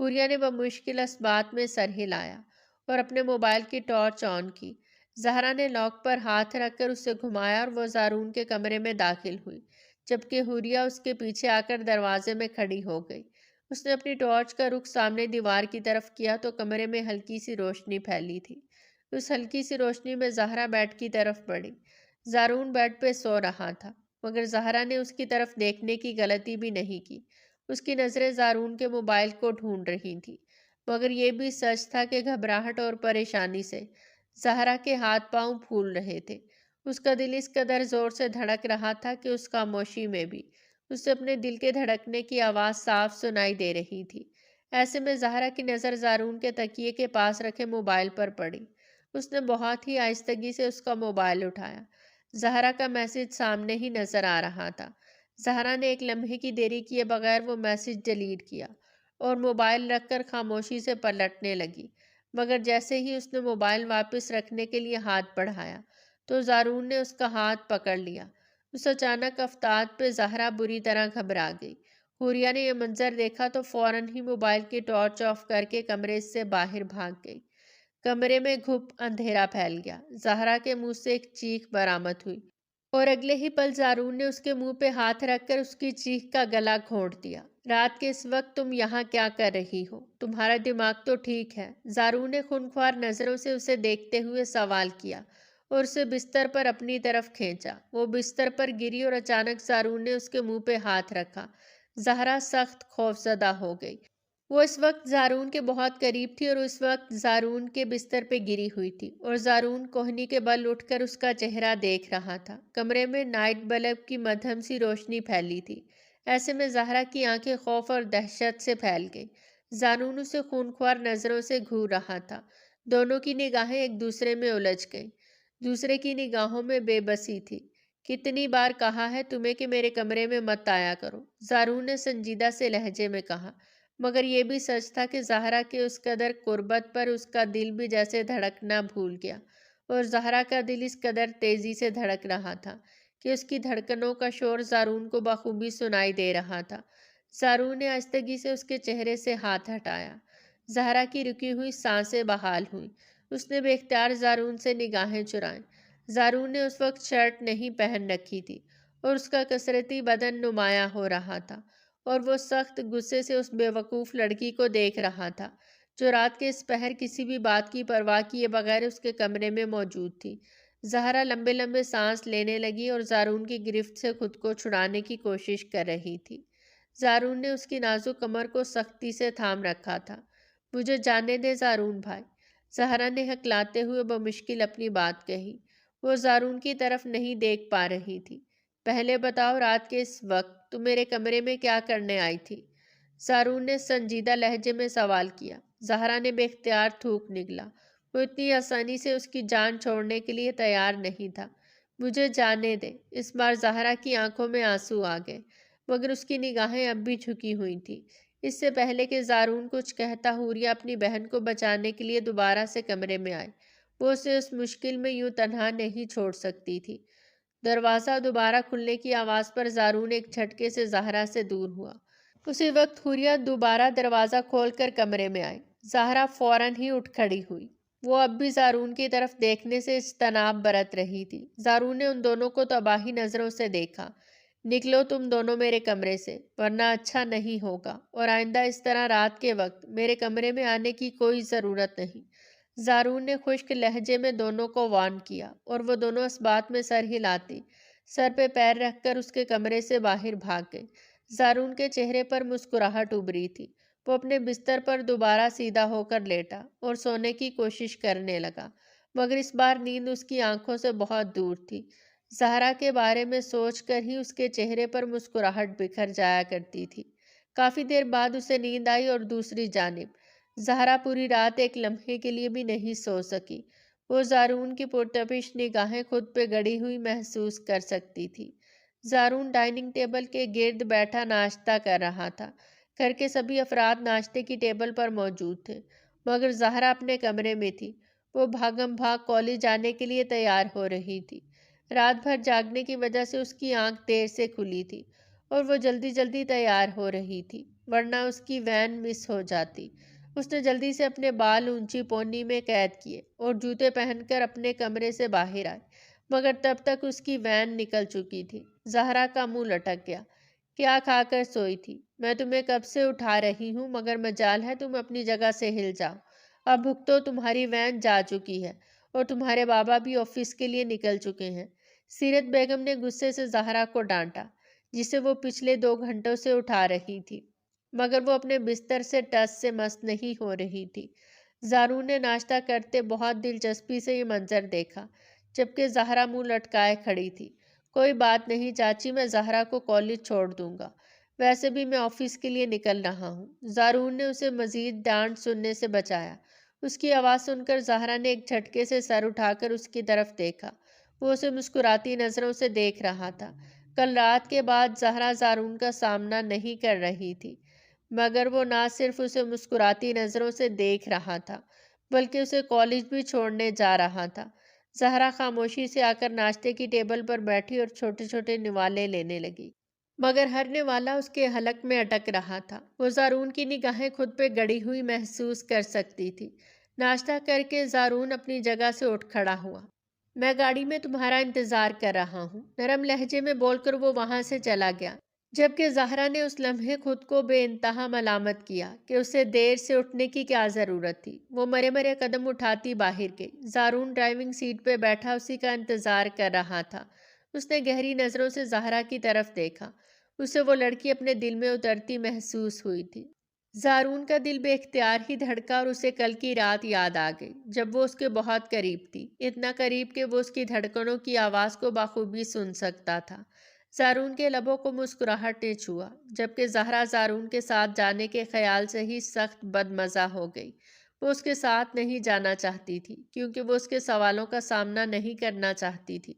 حوریہ نے بمشکل اس بات میں سر ہلایا اور اپنے موبائل کی ٹارچ آن کی۔ زہرا نے لاک پر ہاتھ رکھ کر اسے گھمایا اور وہ زارون کے کمرے میں داخل ہوئی، جبکہ حوریہ اس کے پیچھے آ کر دروازے میں کھڑی ہو گئی۔ اس نے اپنی ٹارچ کا رخ سامنے دیوار کی طرف کیا تو کمرے میں ہلکی سی روشنی پھیلی تھی۔ اس ہلکی سی روشنی میں زہرا بیڈ کی طرف بڑھی۔ زارون بیڈ پہ سو رہا تھا، مگر زہرا نے اس کی طرف دیکھنے کی غلطی بھی نہیں کی۔ اس کی نظریں زارون کے موبائل کو ڈھونڈ رہی تھیں، مگر یہ بھی سچ تھا کہ گھبراہٹ اور پریشانی سے زہرا کے ہاتھ پاؤں پھول رہے تھے۔ اس کا دل اس قدر زور سے دھڑک رہا تھا کہ اس خاموشی میں بھی اسے اپنے دل کے دھڑکنے کی آواز صاف سنائی دے رہی تھی۔ ایسے میں زہرا کی نظر زارون کے تکیے کے پاس رکھے موبائل پر پڑی۔ اس نے بہت ہی آہستگی سے اس کا موبائل اٹھایا۔ زہرا کا میسج سامنے ہی نظر آ رہا تھا۔ زہرا نے ایک لمحے کی دیری کیے بغیر وہ میسج ڈیلیٹ کیا اور موبائل رکھ کر خاموشی سے پلٹنے لگی، مگر جیسے ہی اس نے موبائل واپس رکھنے کے لیے ہاتھ بڑھایا تو زارون نے اس کا ہاتھ پکڑ لیا۔ اس اچانک افتاد پہ زہرا بری طرح گھبرا گئی۔ حوریہ نے یہ منظر دیکھا تو فوراً ہی موبائل کی ٹارچ آف کر کے کمرے سے باہر بھاگ گئی۔ کمرے میں گھپ اندھیرا پھیل گیا۔ زہرا کے منہ سے ایک چیخ برآمد ہوئی اور اگلے ہی پل زارون نے اس کے منہ پہ ہاتھ رکھ کر اس کی چیخ کا گلا گھونٹ دیا۔ رات کے اس وقت تم یہاں کیا کر رہی ہو؟ تمہارا دماغ تو ٹھیک ہے؟ زارون نے خونخوار نظروں سے اسے دیکھتے ہوئے سوال کیا اور اسے بستر پر اپنی طرف کھینچا۔ وہ بستر پر گری اور اچانک زارون نے اس کے منہ پہ ہاتھ رکھا۔ زہرا سخت خوفزدہ ہو گئی۔ وہ اس وقت زارون کے بہت قریب تھی اور اس وقت زارون کے بستر پہ گری ہوئی تھی اور زارون کوہنی کے بل اٹھ کر اس کا چہرہ دیکھ رہا تھا۔ کمرے میں نائٹ بلب کی مدھم سی روشنی پھیلی تھی۔ ایسے میں زہرا کی آنکھیں خوف اور دہشت سے پھیل گئی۔ زارون اسے خونخوار نظروں سے گھور رہا تھا۔ دونوں کی نگاہیں ایک دوسرے میں الجھ گئیں۔ دوسرے کی نگاہوں میں بے بسی تھی۔ کتنی بار کہا ہے تمہیں کہ میرے کمرے میں مت آیا کرو، زارون نے سنجیدہ سے لہجے میں کہا، مگر یہ بھی سچ تھا کہ زہرا کے اس قدر قربت پر اس کا دل بھی جیسے دھڑکنا بھول گیا، اور زہرا کا دل اس قدر تیزی سے دھڑک رہا تھا کہ اس کی دھڑکنوں کا شور زارون کو بخوبی سنائی دے رہا تھا۔ زارون نے آہستگی سے اس کے چہرے سے ہاتھ ہٹایا۔ زہرا کی رکی ہوئی سانسیں بحال ہوئیں۔ اس نے بے اختیار زارون سے نگاہیں چرائیں۔ زارون نے اس وقت شرٹ نہیں پہن رکھی تھی اور اس کا کثرتی بدن نمایاں ہو رہا تھا، اور وہ سخت غصے سے اس بے وقوف لڑکی کو دیکھ رہا تھا جو رات کے اس پہر کسی بھی بات کی پرواہ کیے بغیر اس کے کمرے میں موجود تھی۔ زہرا لمبے لمبے سانس لینے لگی اور زارون کی گرفت سے خود کو چھڑانے کی کوشش کر رہی تھی۔ زارون نے اس کی نازک کمر کو سختی سے تھام رکھا تھا۔ مجھے جانے دے زارون بھائی، زہرا نے ہکلاتے ہوئے بمشکل اپنی بات کہی۔ وہ زارون کی طرف نہیں دیکھ پا رہی تھی۔ پہلے بتاؤ، رات کے اس وقت تم میرے کمرے میں کیا کرنے آئی تھی؟ زارون نے سنجیدہ لہجے میں سوال کیا۔ زہرا نے بے اختیار تھوک نگلا۔ وہ اتنی آسانی سے اس کی جان چھوڑنے کے لیے تیار نہیں تھا۔ مجھے جانے دے۔ اس بار زہرا کی آنکھوں میں آنسو آ گئے، مگر اس کی نگاہیں اب بھی جھکی ہوئی تھیں۔ اس سے پہلے کہ زارون کچھ کہتا، حوریہ اپنی بہن کو بچانے کے لیے دوبارہ سے کمرے میں آئے۔ وہ اسے اس مشکل میں یوں تنہا نہیں چھوڑ سکتی تھی۔ دروازہ دوبارہ کھلنے کی آواز پر زارون ایک جھٹکے سے زہرا سے دور ہوا۔ اسی وقت حوریہ دوبارہ دروازہ کھول کر کمرے میں آئی۔ زہرا فوراً ہی اٹھ کھڑی ہوئی۔ وہ اب بھی زارون کی طرف دیکھنے سے اجتناب برت رہی تھی۔ زارون نے ان دونوں کو تباہی نظروں سے دیکھا۔ نکلو تم دونوں میرے کمرے سے، ورنہ اچھا نہیں ہوگا، اور آئندہ اس طرح رات کے وقت میرے کمرے میں آنے کی کوئی ضرورت نہیں۔ زارون نے خشک لہجے میں دونوں کو وارن کیا، اور وہ دونوں اس بات میں سر ہلاتی، سر پہ پیر رکھ کر اس کے کمرے سے باہر بھاگ گئے۔ زارون کے چہرے پر مسکراہٹ ابھری تھی۔ وہ اپنے بستر پر دوبارہ سیدھا ہو کر لیٹا اور سونے کی کوشش کرنے لگا، مگر اس بار نیند اس کی آنکھوں سے بہت دور تھی۔ زہرا کے بارے میں سوچ کر ہی اس کے چہرے پر مسکراہٹ بکھر جایا کرتی تھی۔ کافی دیر بعد اسے نیند آئی، اور دوسری جانب زہرا پوری رات ایک لمحے کے لیے بھی نہیں سو سکی۔ وہ زارون کی پرتپش نگاہیں خود پہ گڑی ہوئی محسوس کر سکتی تھی۔ زارون ڈائننگ ٹیبل کے گرد بیٹھا ناشتہ کر رہا تھا۔ گھر کے سبھی افراد ناشتے کی ٹیبل پر موجود تھے، مگر زہرا اپنے کمرے میں تھی۔ وہ بھاگم بھاگ کالج جانے کے لیے تیار ہو رہی تھی۔ رات بھر جاگنے کی وجہ سے اس کی آنکھ دیر سے کھلی تھی، اور وہ جلدی جلدی تیار ہو رہی تھی۔ ورنہ اس کی وین مس ہو جاتی۔ اس نے جلدی سے اپنے بال اونچی پونی میں قید کیے اور جوتے پہن کر اپنے کمرے سے باہر آئی، مگر تب تک اس کی وین نکل چکی تھی۔ زہرا کا منہ لٹک گیا۔ کیا کھا کر سوئی تھی؟ میں تمہیں کب سے اٹھا رہی ہوں، مگر مجال ہے تم اپنی جگہ سے ہل جاؤ۔ اب بھگتو، تمہاری وین جا چکی ہے اور تمہارے بابا بھی آفس کے لیے نکل چکے ہیں۔ سیرت بیگم نے غصے سے زہرا کو ڈانٹا، جسے وہ پچھلے 2 گھنٹوں سے اٹھا رہی تھی، مگر وہ اپنے بستر سے ٹس سے مس نہیں ہو رہی تھی۔ زارون نے ناشتہ کرتے بہت دلچسپی سے یہ منظر دیکھا، جبکہ زہرا منہ لٹکائے کھڑی تھی۔ کوئی بات نہیں چاچی، میں زہرا کو کالج چھوڑ دوں گا، ویسے بھی میں آفس کے لیے نکل رہا ہوں۔ زارون نے اسے مزید ڈانٹ سننے سے بچایا۔ اس کی آواز سن کر زہرا نے ایک جھٹکے سے سر اٹھا کر اس کی طرف دیکھا۔ وہ اسے مسکراتی نظروں سے دیکھ رہا تھا۔ کل رات کے بعد زہرا زارون کا سامنا نہیں کر رہی تھی، مگر وہ نہ صرف اسے مسکراتی نظروں سے دیکھ رہا تھا، بلکہ اسے کالج بھی چھوڑنے جا رہا تھا۔ زہرا خاموشی سے آ کر ناشتے کی ٹیبل پر بیٹھی اور چھوٹے چھوٹے نوالے لینے لگی، مگر ہر نوالا اس کے حلق میں اٹک رہا تھا۔ وہ زارون کی نگاہیں خود پہ گڑی ہوئی محسوس کر سکتی تھی۔ ناشتہ کر کے زارون اپنی جگہ سے اٹھ کھڑا ہوا۔ میں گاڑی میں تمہارا انتظار کر رہا ہوں، نرم لہجے میں بول کر وہ وہاں سے چلا گیا، جبکہ زہرا نے اس لمحے خود کو بے انتہا ملامت کیا کہ اسے دیر سے اٹھنے کی کیا ضرورت تھی۔ وہ مرے مرے قدم اٹھاتی باہر گئی۔ زارون ڈرائیونگ سیٹ پہ بیٹھا اسی کا انتظار کر رہا تھا۔ اس نے گہری نظروں سے زہرا کی طرف دیکھا۔ اسے وہ لڑکی اپنے دل میں اترتی محسوس ہوئی تھی۔ زارون کا دل بے اختیار ہی دھڑکا اور اسے کل کی رات یاد آ گئی، جب وہ اس کے بہت قریب تھی، اتنا قریب کہ وہ اس کی دھڑکنوں کی آواز کو بخوبی سن سکتا تھا۔ زارون کے لبوں کو مسکراہٹ نے چھوا، جبکہ زہرا زارون کے ساتھ جانے کے خیال سے ہی سخت بدمزہ ہو گئی۔ وہ اس کے ساتھ نہیں جانا چاہتی تھی، کیونکہ وہ اس کے سوالوں کا سامنا نہیں کرنا چاہتی تھی،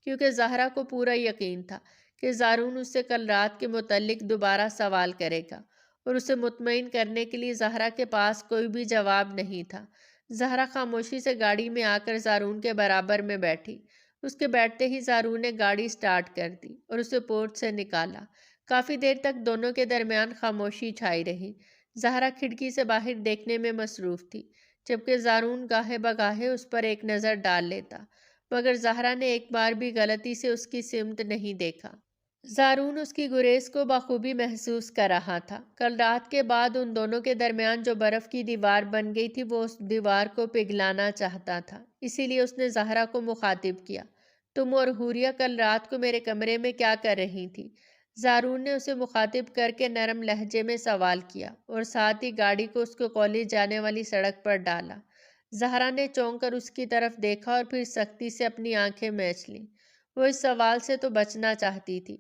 کیونکہ زہرا کو پورا یقین تھا کہ زارون اس سے کل رات کے متعلق دوبارہ سوال کرے گا، اور اسے مطمئن کرنے کے لیے زہرا کے پاس کوئی بھی جواب نہیں تھا۔ زہرا خاموشی سے گاڑی میں آ کر زارون کے برابر میں بیٹھی۔ اس کے بیٹھتے ہی زارون نے گاڑی سٹارٹ کر دی اور اسے پورٹ سے نکالا۔ کافی دیر تک دونوں کے درمیان خاموشی چھائی رہی۔ زہرا کھڑکی سے باہر دیکھنے میں مصروف تھی، جبکہ زارون گاہے بگاہے اس پر ایک نظر ڈال لیتا، مگر زہرا نے ایک بار بھی غلطی سے اس کی سمت نہیں دیکھا۔ زارون اس کی گریز کو بخوبی محسوس کر رہا تھا۔ کل رات کے بعد ان دونوں کے درمیان جو برف کی دیوار بن گئی تھی، وہ اس دیوار کو پگھلانا چاہتا تھا۔ اسی لیے اس نے زہرا کو مخاطب کیا، تم اور حوریہ کل رات کو میرے کمرے میں کیا کر رہی تھی؟ زارون نے اسے مخاطب کر کے نرم لہجے میں سوال کیا اور ساتھ ہی گاڑی کو اس کو کالج جانے والی سڑک پر ڈالا۔ زہرا نے چونک کر اس کی طرف دیکھا اور پھر سختی سے اپنی آنکھیں میچ لیں۔ وہ اس سوال سے تو بچنا چاہتی تھی۔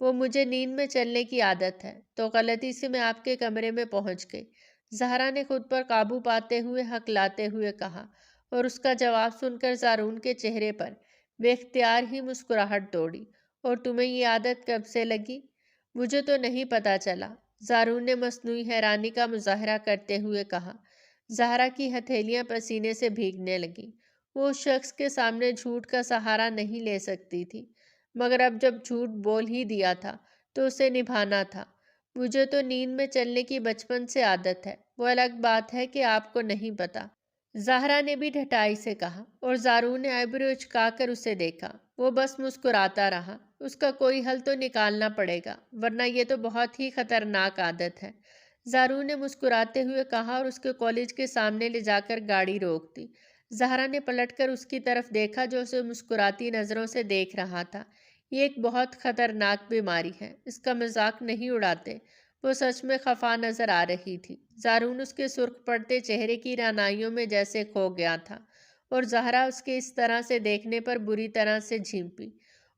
وہ مجھے نیند میں چلنے کی عادت ہے، تو غلطی سے میں آپ کے کمرے میں پہنچ گئی، زہرا نے خود پر قابو پاتے ہوئے ہکلاتے ہوئے کہا، اور اس کا جواب سن کر زارون کے چہرے پر بے اختیار ہی مسکراہٹ دوڑی۔ اور تمہیں یہ عادت کب سے لگی؟ مجھے تو نہیں پتا چلا، زارون نے مصنوعی حیرانی کا مظاہرہ کرتے ہوئے کہا۔ زہرا کی ہتھیلیاں پسینے سے بھیگنے لگیں۔ وہ اس شخص کے سامنے جھوٹ کا سہارا نہیں لے سکتی تھی، مگر اب جب جھوٹ بول ہی دیا تھا تو اسے نبھانا تھا۔ مجھے تو نیند میں چلنے کی بچپن سے عادت ہے، وہ الگ بات ہے کہ آپ کو نہیں پتا، زہرا نے بھی ڈھٹائی سے کہا، اور زارون نے آئیبرو اچکا کر اسے دیکھا۔ وہ بس مسکراتا رہا۔ اس کا کوئی حل تو نکالنا پڑے گا، ورنہ یہ تو بہت ہی خطرناک عادت ہے، زارون نے مسکراتے ہوئے کہا اور اس کے کالج کے سامنے لے جا کر گاڑی روک دی۔ زہرا نے پلٹ کر اس کی طرف دیکھا جو اسے مسکراتی نظروں سے دیکھ رہا تھا۔ یہ ایک بہت خطرناک بیماری ہے، اس کا مذاق نہیں اڑاتے۔ وہ سچ میں خفا نظر آ رہی تھی۔ زارون اس کے سرخ پڑتے چہرے کی رعنائیوں میں جیسے کھو گیا تھا، اور زہرا اس کے اس طرح سے دیکھنے پر بری طرح سے جھنپی،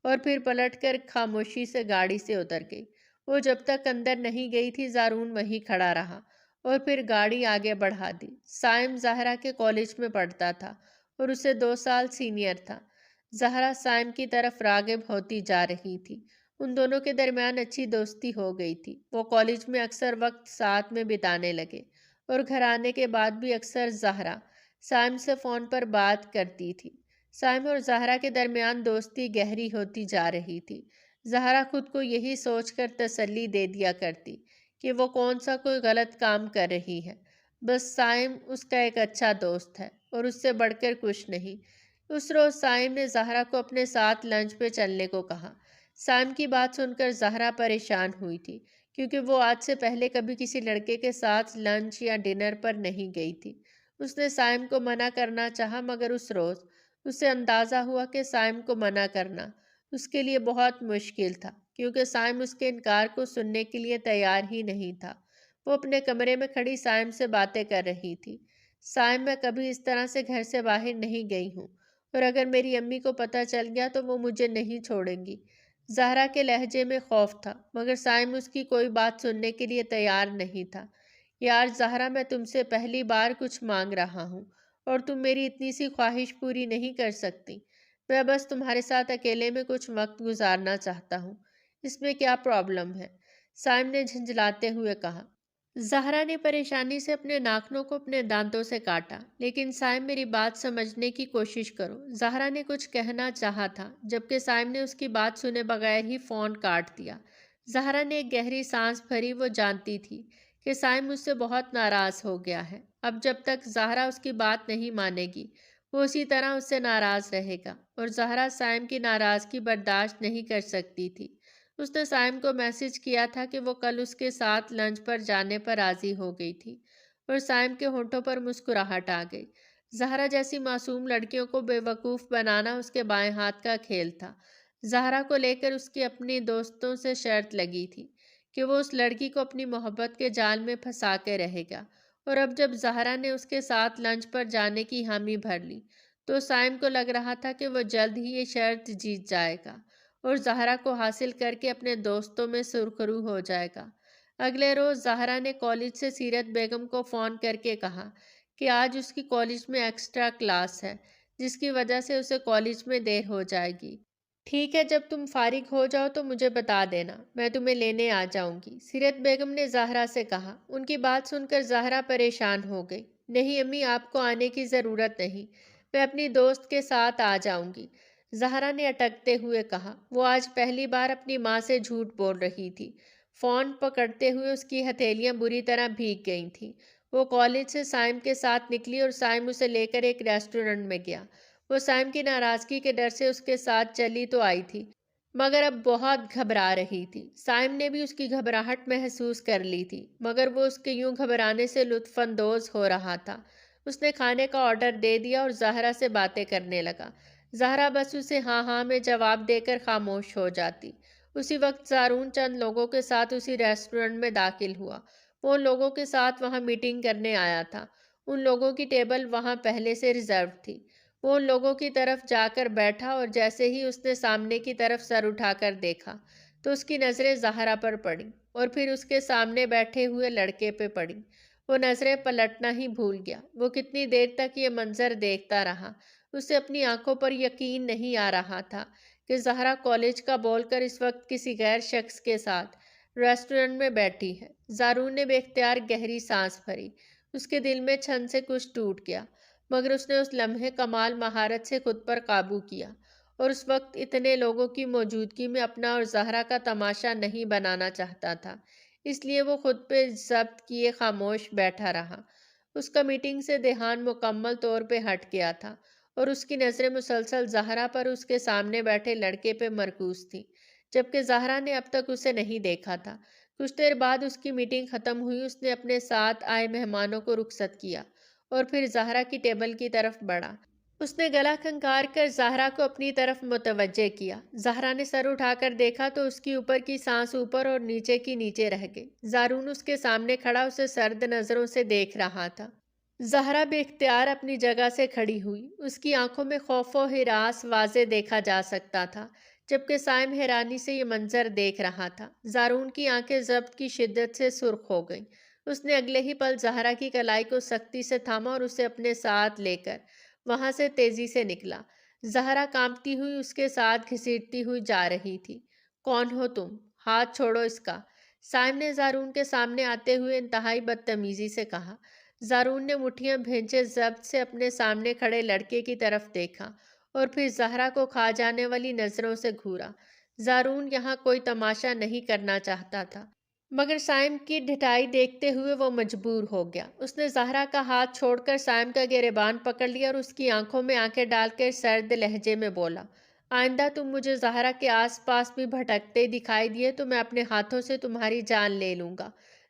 اور پھر پلٹ کر خاموشی سے گاڑی سے اتر گئی۔ وہ جب تک اندر نہیں گئی تھی زارون وہیں کھڑا رہا، اور پھر گاڑی آگے بڑھا دی۔ سائم زہرا کے کالج میں پڑھتا تھا اور اسے 2 سال سینئر تھا۔ زہرا سائم کی طرف راغب ہوتی جا رہی تھی۔ ان دونوں کے درمیان اچھی دوستی ہو گئی تھی۔ وہ کالج میں اکثر وقت ساتھ میں بتانے لگے، اور گھر آنے کے بعد بھی اکثر زہرا سائم سے فون پر بات کرتی تھی۔ سائم اور زہرا کے درمیان دوستی گہری ہوتی جا رہی تھی۔ زہرا خود کو یہی سوچ کر تسلی دے دیا کرتی کہ وہ کون سا کوئی غلط کام کر رہی ہے۔ بس سائم اس کا ایک اچھا دوست ہے اور اس سے بڑھ کر کچھ نہیں۔ اس روز سائم نے زہرا کو اپنے ساتھ لنچ پہ چلنے کو کہا۔ سائم کی بات سن کر زہرا پریشان ہوئی تھی، کیونکہ وہ آج سے پہلے کبھی کسی لڑکے کے ساتھ لنچ یا ڈنر پر نہیں گئی تھی۔ اس نے سائم کو منع کرنا چاہا، مگر اس روز اسے اندازہ ہوا کہ سائم کو منع کرنا اس کے لیے بہت مشکل تھا، کیونکہ سائم اس کے انکار کو سننے کے لیے تیار ہی نہیں تھا۔ وہ اپنے کمرے میں کھڑی سائم سے باتیں کر رہی تھی۔ سائم، میں کبھی اس طرح سے گھر سے باہر نہیں گئی ہوں، اور اگر میری امی کو پتہ چل گیا تو وہ مجھے نہیں چھوڑیں گی۔ زہرا کے لہجے میں خوف تھا، مگر سائم اس کی کوئی بات سننے کے لیے تیار نہیں تھا۔ یار زہرا، میں تم سے پہلی بار کچھ مانگ رہا ہوں اور تم میری اتنی سی خواہش پوری نہیں کر سکتی۔ میں بس تمہارے ساتھ اکیلے میں کچھ وقت گزارنا چاہتا ہوں۔ اس میں کیا پرابلم ہے؟ سائم نے جھنجھلاتے ہوئے کہا۔ زہرا نے پریشانی سے اپنے ناخنوں کو اپنے دانتوں سے کاٹا۔ لیکن سائم، میری بات سمجھنے کی کوشش کرو۔ زہرا نے کچھ کہنا چاہا تھا، جبکہ سائم نے اس کی بات سنے بغیر ہی فون کاٹ دیا۔ زہرا نے ایک گہری سانس بھری۔ وہ جانتی تھی کہ سائم مجھ سے بہت ناراض ہو گیا ہے۔ اب جب تک زہرا اس کی بات نہیں مانے گی، وہ اسی طرح اس سے ناراض رہے گا، اور زہرا سائم کی ناراضگی برداشت نہیں کر سکتی تھی۔ اس نے سائم کو میسج کیا تھا کہ وہ کل اس کے ساتھ لنچ پر جانے پر راضی ہو گئی تھی، اور سائم کے ہونٹوں پر مسکراہٹ آ گئی۔ زہرا جیسی معصوم لڑکیوں کو بے وقوف بنانا اس کے بائیں ہاتھ کا کھیل تھا۔ زہرا کو لے کر اس کی اپنی دوستوں سے شرط لگی تھی کہ وہ اس لڑکی کو اپنی محبت کے جال میں پھنسا کے رہے گا، اور اب جب زہرا نے اس کے ساتھ لنچ پر جانے کی حامی بھر لی تو سائم کو لگ رہا تھا کہ وہ جلد ہی یہ شرط جیت جائے گا اور زہرا کو حاصل کر کے اپنے دوستوں میں سرخرو ہو جائے گا۔ اگلے روز زہرا نے کالج سے سیرت بیگم کو فون کر کے کہا کہ آج اس کی کالج میں ایکسٹرا کلاس ہے، جس کی وجہ سے اسے کالج میں دیر ہو جائے گی۔ ٹھیک ہے، جب تم فارغ ہو جاؤ تو مجھے بتا دینا، میں تمہیں لینے آ جاؤں گی، سیرت بیگم نے زہرا سے کہا۔ ان کی بات سن کر زہرا پریشان ہو گئی۔ نہیں امی، آپ کو آنے کی ضرورت نہیں، میں اپنی دوست کے ساتھ آ جاؤں گی، زہرا نے اٹکتے ہوئے کہا۔ وہ آج پہلی بار اپنی ماں سے جھوٹ بول رہی تھی۔ فون پکڑتے ہوئے اس کی ہتھیلیاں بری طرح بھیگ گئی تھیں۔ وہ کالج سے سائم کے ساتھ نکلی اور سائم اسے لے کر ایک ریسٹورنٹ میں گیا۔ وہ سائم کی ناراضگی کے ڈر سے اس کے ساتھ چلی تو آئی تھی، مگر اب بہت گھبرا رہی تھی۔ سائم نے بھی اس کی گھبراہٹ محسوس کر لی تھی، مگر وہ اس کے یوں گھبرانے سے لطف اندوز ہو رہا تھا۔ اس نے کھانے کا آرڈر دے دیا اور زہرا سے باتیں کرنے لگا۔ زہرا بس اسے ہاں ہاں میں جواب دے کر خاموش ہو جاتی۔ اسی وقت زارون چند لوگوں کے ساتھ اسی ریسٹورنٹ میں داخل ہوا۔ وہ ان لوگوں کے ساتھ وہاں میٹنگ کرنے آیا تھا۔ ان لوگوں کی ٹیبل وہاں پہلے سے ریزرو تھی۔ وہ ان لوگوں کی طرف جا کر بیٹھا اور جیسے ہی اس نے سامنے کی طرف سر اٹھا کر دیکھا تو اس کی نظریں زہرا پر پڑیں اور پھر اس کے سامنے بیٹھے ہوئے لڑکے پہ پڑیں۔ وہ نظریں پلٹنا ہی بھول گیا۔ وہ کتنی دیر تک یہ منظر دیکھتا رہا۔ اسے اپنی آنکھوں پر یقین نہیں آ رہا تھا کہ زہرا کالج کا بول کر اس وقت کسی غیر شخص کے ساتھ ریسٹورنٹ میں بیٹھی ہے۔ زارون نے بے اختیار گہری سانس بھری۔ اس کے دل میں چھن سے کچھ ٹوٹ گیا، مگر اس نے اس لمحے کمال مہارت سے خود پر قابو کیا اور اس وقت اتنے لوگوں کی موجودگی میں اپنا اور زہرا کا تماشا نہیں بنانا چاہتا تھا، اس لیے وہ خود پہ ضبط کیے خاموش بیٹھا رہا۔ اس کا میٹنگ سے دھیان مکمل طور پہ ہٹ گیا تھا اور اس کی نظریں مسلسل زہرا پر اس کے سامنے بیٹھے لڑکے پہ مرکوز تھیں، جبکہ زہرا نے اب تک اسے نہیں دیکھا تھا۔ کچھ دیر بعد اس کی میٹنگ ختم ہوئی۔ اس نے اپنے ساتھ آئے مہمانوں کو رخصت کیا اور پھر زہرا کی ٹیبل کی طرف بڑھا۔ اس نے گلا کھنکار کر زہرا کو اپنی طرف متوجہ کیا۔ زہرا نے سر اٹھا کر دیکھا تو اس کی اوپر کی سانس اوپر اور نیچے کی نیچے رہ گئی۔ زارون اس کے سامنے کھڑا اسے سرد نظروں سے دیکھ رہا تھا۔ زہرا بے اختیار اپنی جگہ سے کھڑی ہوئی۔ اس کی آنکھوں میں خوف و ہراس واضح دیکھا جا سکتا تھا، جبکہ سائم حیرانی سے یہ منظر دیکھ رہا تھا۔ زارون کی آنکھیں ضبط کی شدت سے سرخ ہو گئیں۔ اس نے اگلے ہی پل زہرا کی کلائی کو سختی سے تھاما اور اسے اپنے ساتھ لے کر وہاں سے تیزی سے نکلا۔ زہرا کانپتی ہوئی اس کے ساتھ گھسیٹتی ہوئی جا رہی تھی۔ کون ہو تم؟ ہاتھ چھوڑو اس کا، سائم نے زارون کے سامنے آتے ہوئے انتہائی بدتمیزی سے کہا۔ زارون نے مٹھیاں بھینچے ضبط سے اپنے سامنے کھڑے لڑکے کی طرف دیکھا اور پھر زہرا کو کھا جانے والی نظروں سے گھورا۔ زارون یہاں کوئی تماشا نہیں کرنا چاہتا تھا۔ مگر سائم کی ڈھٹائی دیکھتے ہوئے وہ مجبور ہو گیا۔ اس نے زہرا کا ہاتھ چھوڑ کر سائم کا گریبان پکڑ لیا اور اس کی آنکھوں میں آنکھیں ڈال کر سرد لہجے میں بولا، آئندہ تم مجھے زہرا کے آس پاس بھی بھٹکتے دکھائی دیے تو میں اپنے ہاتھوں سے تمہاری جان لے لوں گا۔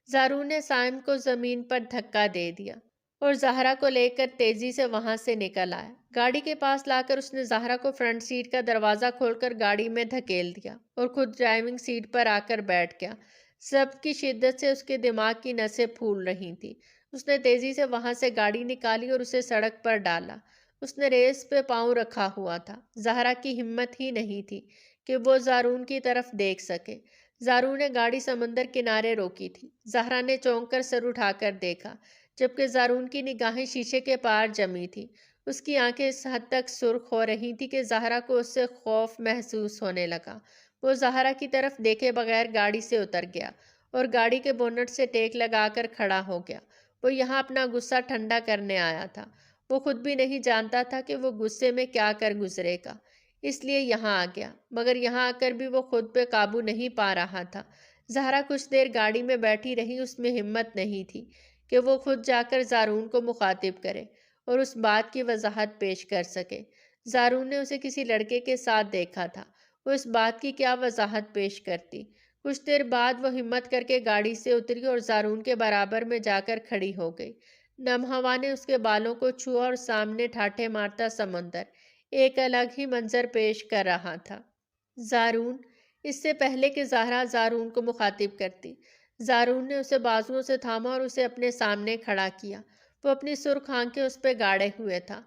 زارون نے سائم کو زمین پر دھکا دے دیا اور زہرا کو لے کر تیزی سے وہاں سے نکل آیا۔ گاڑی کے پاس لا کر اس نے زہرا کو فرنٹ سیٹ کا دروازہ کھول کر گاڑی میں دھکیل دیا اور خود ڈرائیونگ سیٹ پر آ کر بیٹھ گیا۔ ضبط کی شدت سے اس کے دماغ کی نسیں پھول رہی تھیں۔ اس نے تیزی سے وہاں سے گاڑی نکالی اور اسے سڑک پر ڈالا۔ اس نے ریس پہ پاؤں رکھا ہوا تھا۔ زہرا کی ہمت ہی نہیں تھی کہ وہ زارون کی طرف دیکھ سکے۔ زارون نے گاڑی سمندر کنارے روکی تھی۔ زہرا نے چونک کر سر اٹھا کر دیکھا، جبکہ زارون کی نگاہیں شیشے کے پار جمی تھی۔ اس کی آنکھیں اس حد تک سرخ ہو رہی تھی کہ زہرا کو اس سے خوف محسوس ہونے لگا۔ وہ زہرا کی طرف دیکھے بغیر گاڑی سے اتر گیا اور گاڑی کے بونٹ سے ٹیک لگا کر کھڑا ہو گیا۔ وہ یہاں اپنا غصہ ٹھنڈا کرنے آیا تھا۔ وہ خود بھی نہیں جانتا تھا کہ وہ غصے میں کیا کر گزرے گا، اس لیے یہاں آ گیا، مگر یہاں آ کر بھی وہ خود پہ قابو نہیں پا رہا تھا۔ زہرا کچھ دیر گاڑی میں بیٹھی رہی۔ اس میں ہمت نہیں تھی کہ وہ خود جا کر زارون کو مخاطب کرے اور اس بات کی وضاحت پیش کر سکے۔ زارون نے اسے کسی لڑکے کے ساتھ دیکھا تھا، وہ اس بات کی کیا وضاحت پیش کرتی؟ کچھ دیر بعد وہ ہمت کر کے گاڑی سے اتری اور زارون کے برابر میں جا کر کھڑی ہو گئی۔ نم ہوا نے اس کے بالوں کو چھوا اور سامنے ٹھاٹھے مارتا سمندر ایک الگ ہی منظر پیش کر رہا تھا۔ زارون، اس سے پہلے کہ زہرا زارون کو مخاطب کرتی، زارون نے اسے بازوؤں سے تھاما اور اسے اپنے سامنے کھڑا کیا۔ وہ اپنی سرخ آنکھیں اس پہ گاڑے ہوئے تھا۔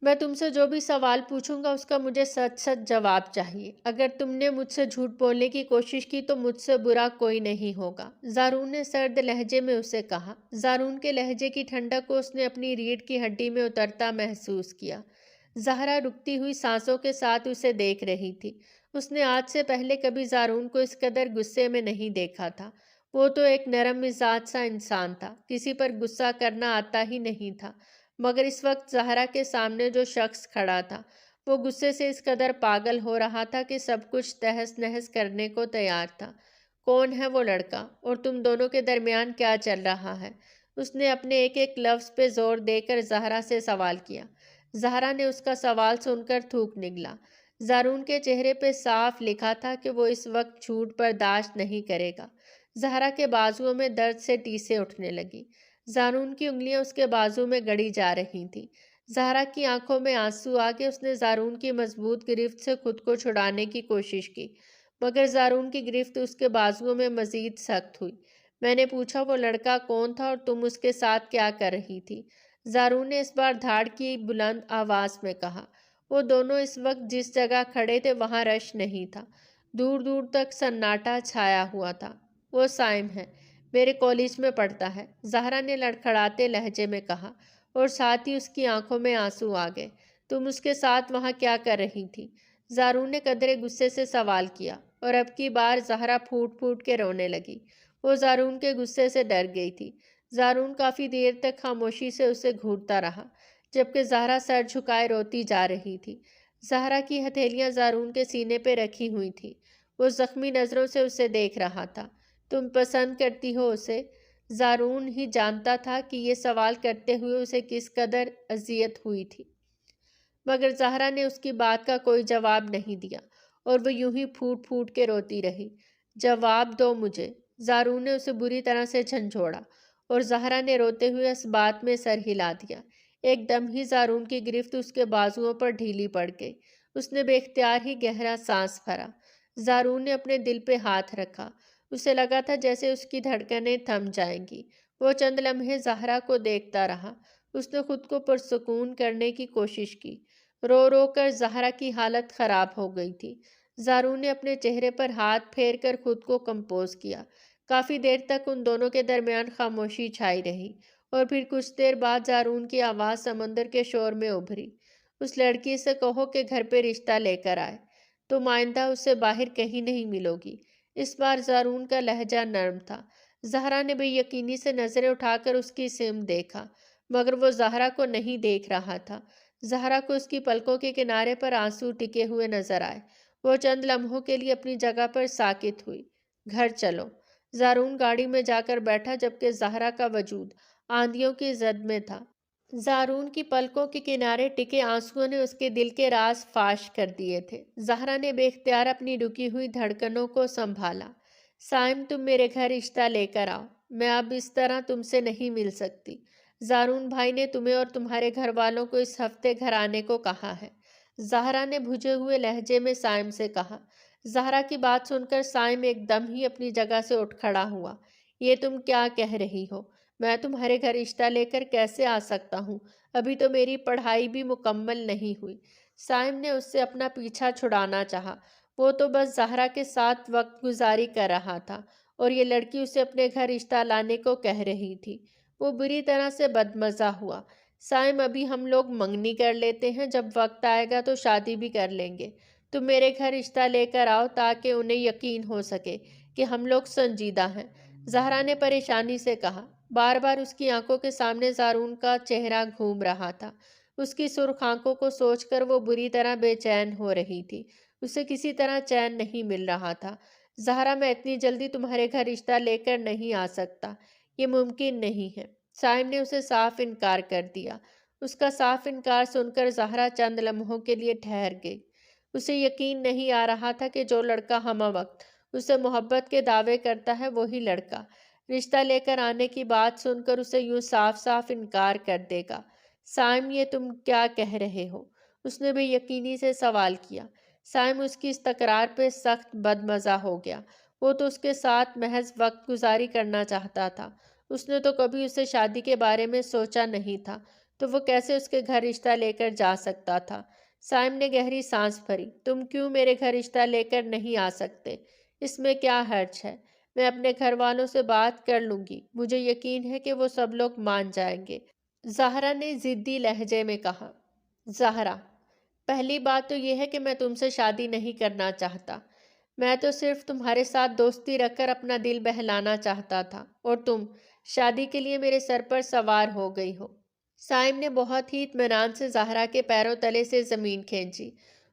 میں تم سے جو بھی سوال پوچھوں گا اس کا مجھے سچ سچ جواب چاہیے۔ اگر تم نے مجھ سے جھوٹ بولنے کی کوشش کی تو مجھ سے برا کوئی نہیں ہوگا، زارون نے سرد لہجے میں اسے کہا۔ زارون کے لہجے کی ٹھنڈک کو اس نے اپنی ریڑھ کی ہڈی میں اترتا محسوس کیا۔ زہرا رکتی ہوئی سانسوں کے ساتھ اسے دیکھ رہی تھی۔ اس نے آج سے پہلے کبھی زارون کو اس قدر غصے میں نہیں دیکھا تھا۔ وہ تو ایک نرم مزاج سا انسان تھا، کسی پر غصہ کرنا آتا ہی نہیں تھا، مگر اس وقت زہرا کے سامنے جو شخص کھڑا تھا وہ غصے سے اس قدر پاگل ہو رہا تھا کہ سب کچھ تہس نہس کرنے کو تیار تھا۔ کون ہے وہ لڑکا اور تم دونوں کے درمیان کیا چل رہا ہے؟ اس نے اپنے ایک ایک لفظ پہ زور دے کر زہرا سے سوال کیا۔ زہرا نے اس کا سوال سن کر تھوک نگلا۔ زارون کے چہرے پہ صاف لکھا تھا کہ وہ اس وقت جھوٹ برداشت نہیں کرے گا۔ زہرا کے بازوؤں میں درد سے ٹیسیں اٹھنے لگی۔ زارون کی انگلیاں اس کے بازو میں گڑی جا رہی تھیں۔ زہرا کی آنکھوں میں آنسو آ کے اس نے زارون کی مضبوط گرفت سے خود کو چھڑانے کی کوشش کی، مگر زارون کی گرفت اس کے بازوؤں میں مزید سخت ہوئی۔ میں نے پوچھا وہ لڑکا کون تھا اور تم اس کے ساتھ کیا کر رہی تھی؟ زارون نے اس بار دھاڑ کی بلند آواز میں کہا۔ وہ دونوں اس وقت جس جگہ کھڑے تھے وہاں رش نہیں تھا، دور دور تک سناٹا چھایا ہوا تھا۔ وہ سائم ہے، میرے کالج میں پڑھتا ہے، زہرا نے لڑکھڑاتے لہجے میں کہا، اور ساتھ ہی اس کی آنکھوں میں آنسو آ گئے۔ تم اس کے ساتھ وہاں کیا کر رہی تھی؟ زارون نے قدرے غصے سے سوال کیا، اور اب کی بار زہرا پھوٹ پھوٹ کے رونے لگی۔ وہ زارون کے غصے سے ڈر گئی تھی۔ زارون کافی دیر تک خاموشی سے اسے گھورتا رہا، جبکہ زہرا سر جھکائے روتی جا رہی تھی۔ زہرا کی ہتھیلیاں زارون کے سینے پہ رکھی ہوئی تھیں۔ وہ زخمی نظروں سے اسے دیکھ رہا تھا۔ تم پسند کرتی ہو اسے؟ زارون ہی جانتا تھا کہ یہ سوال کرتے ہوئے اسے کس قدر اذیت ہوئی تھی، مگر زہرا نے اس کی بات کا کوئی جواب نہیں دیا اور وہ یوں ہی پھوٹ پھوٹ کے روتی رہی۔ جواب دو مجھے، زارون نے اسے بری طرح سے جھنجھوڑا، اور زہرا نے روتے ہوئے اس بات میں سر ہلا دیا۔ ایک دم ہی زارون کی گرفت اس کے بازوؤں پر ڈھیلی پڑ گئی۔ اس نے بے اختیار ہی گہرا سانس بھرا۔ زارون نے اپنے دل پہ ہاتھ رکھا۔ اسے لگا تھا جیسے اس کی دھڑکنیں تھم جائیں گی۔ وہ چند لمحے زہرا کو دیکھتا رہا۔ اس نے خود کو پرسکون کرنے کی کوشش کی۔ رو رو کر زہرا کی حالت خراب ہو گئی تھی۔ زارون نے اپنے چہرے پر ہاتھ پھیر کر خود کو کمپوز کیا۔ کافی دیر تک ان دونوں کے درمیان خاموشی چھائی رہی، اور پھر کچھ دیر بعد زارون کی آواز سمندر کے شور میں ابھری۔ اس لڑکی سے کہو کہ گھر پہ رشتہ لے کر آئے۔ تم آئندہ اسے باہر کہیں نہیں ملو گی۔ اس بار زارون کا لہجہ نرم تھا۔ زہرا نے بے یقینی سے نظریں اٹھا کر اس کی سمت دیکھا، مگر وہ زہرا کو نہیں دیکھ رہا تھا۔ زہرا کو اس کی پلکوں کے کنارے پر آنسو ٹکے ہوئے نظر آئے۔ وہ چند لمحوں کے لیے اپنی جگہ پر ساکت ہوئی۔ گھر چلو، زارون گاڑی میں جا کر بیٹھا جبکہ زہرا کا وجود آندھیوں کی زد میں تھا۔ زارون کی پلکوں کے کنارے ٹکے آنسوؤں نے اس کے دل کے راز فاش کر دیے تھے۔ زہرا نے بے اختیار اپنی رکی ہوئی دھڑکنوں کو سنبھالا۔ سائم، تم میرے گھر رشتہ لے کر آؤ، میں اب اس طرح تم سے نہیں مل سکتی۔ زارون بھائی نے تمہیں اور تمہارے گھر والوں کو اس ہفتے گھر آنے کو کہا ہے، زہرا نے بھجے ہوئے لہجے میں سائم سے کہا۔ زہرا کی بات سن کر سائم ایک دم ہی اپنی جگہ سے اٹھ کھڑا ہوا۔ یہ تم کیا کہہ رہی ہو؟ میں تمہارے گھر رشتہ لے کر کیسے آ سکتا ہوں؟ ابھی تو میری پڑھائی بھی مکمل نہیں ہوئی۔ سائم نے اس سے اپنا پیچھا چھڑانا چاہا۔ وہ تو بس زہرا کے ساتھ وقت گزاری کر رہا تھا اور یہ لڑکی اسے اپنے گھر رشتہ لانے کو کہہ رہی تھی۔ وہ بری طرح سے بدمزہ ہوا۔ سائم، ابھی ہم لوگ منگنی کر لیتے ہیں، جب وقت آئے گا تو شادی بھی کر لیں گے۔ تم میرے گھر رشتہ لے کر آؤ تاکہ انہیں یقین ہو سکے کہ ہم لوگ سنجیدہ ہیں، زہرا نے پریشانی سے کہا۔ بار بار اس کی آنکھوں کے سامنے زارون کا چہرہ گھوم رہا تھا۔ اس کی سرخ آنکھوں کو سوچ کر وہ بری طرح بے چین ہو رہی تھی۔ اسے کسی طرح چین نہیں مل رہا تھا۔ زہرا، میں اتنی جلدی تمہارے گھر رشتہ لے کر نہیں آ سکتا، یہ ممکن نہیں ہے۔ سائم نے اسے صاف انکار کر دیا۔ اس کا صاف انکار سن کر زہرا چند لمحوں کے لیے ٹھہر گئی۔ اسے یقین نہیں آ رہا تھا کہ جو لڑکا ہمہ وقت اسے محبت کے دعوے کرتا ہے وہی لڑکا رشتہ لے کر آنے کی بات سن کر اسے یوں صاف صاف انکار کر دے گا۔ سائم، یہ تم کیا کہہ رہے ہو؟ اس نے بے یقینی سے سوال کیا۔ سائم اس کی اس تکرار پہ سخت بدمزہ ہو گیا۔ وہ تو اس کے ساتھ محض وقت گزاری کرنا چاہتا تھا۔ اس نے تو کبھی اسے شادی کے بارے میں سوچا نہیں تھا، تو وہ کیسے اس کے گھر رشتہ لے کر جا سکتا تھا؟ سائم نے گہری سانس بھری۔ تم کیوں میرے گھر رشتہ لے کر نہیں آ سکتے؟ اس میں کیا حرج ہے؟ میں اپنے گھر والوں سے بات کر لوں گی، مجھے یقین ہے کہ وہ سب لوگ مان جائیں گے، زہرا نے ضدی لہجے میں کہا۔ زہرا، پہلی بات تو یہ ہے کہ میں تم سے شادی نہیں کرنا چاہتا۔ میں تو صرف تمہارے ساتھ دوستی رکھ کر اپنا دل بہلانا چاہتا تھا، اور تم شادی کے لیے میرے سر پر سوار ہو گئی ہو۔ سائم نے بہت ہی اطمینان سے زہرا کے پیروں تلے سے زمین کھینچی۔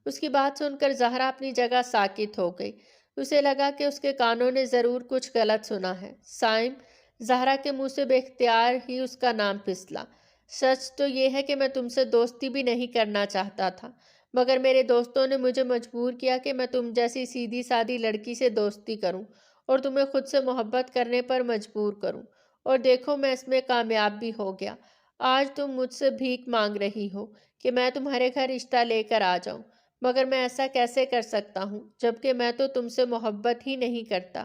اس کی بات سن کر زہرا اپنی جگہ ساکت ہو گئی۔ اسے لگا کہ اس کے کانوں نے ضرور کچھ غلط سنا ہے۔ سائم، زہرا کے منہ سے بے اختیار ہی اس کا نام پھسلا۔ سچ تو یہ ہے کہ میں تم سے دوستی بھی نہیں کرنا چاہتا تھا، مگر میرے دوستوں نے مجھے مجبور کیا کہ میں تم جیسی سیدھی سادی لڑکی سے دوستی کروں اور تمہیں خود سے محبت کرنے پر مجبور کروں، اور دیکھو میں اس میں کامیاب بھی ہو گیا۔ آج تم مجھ سے بھیک مانگ رہی ہو کہ میں تمہارے گھر رشتہ لے کر آ جاؤں، مگر میں ایسا کیسے کر سکتا ہوں جبکہ میں تو تم سے محبت ہی نہیں کرتا،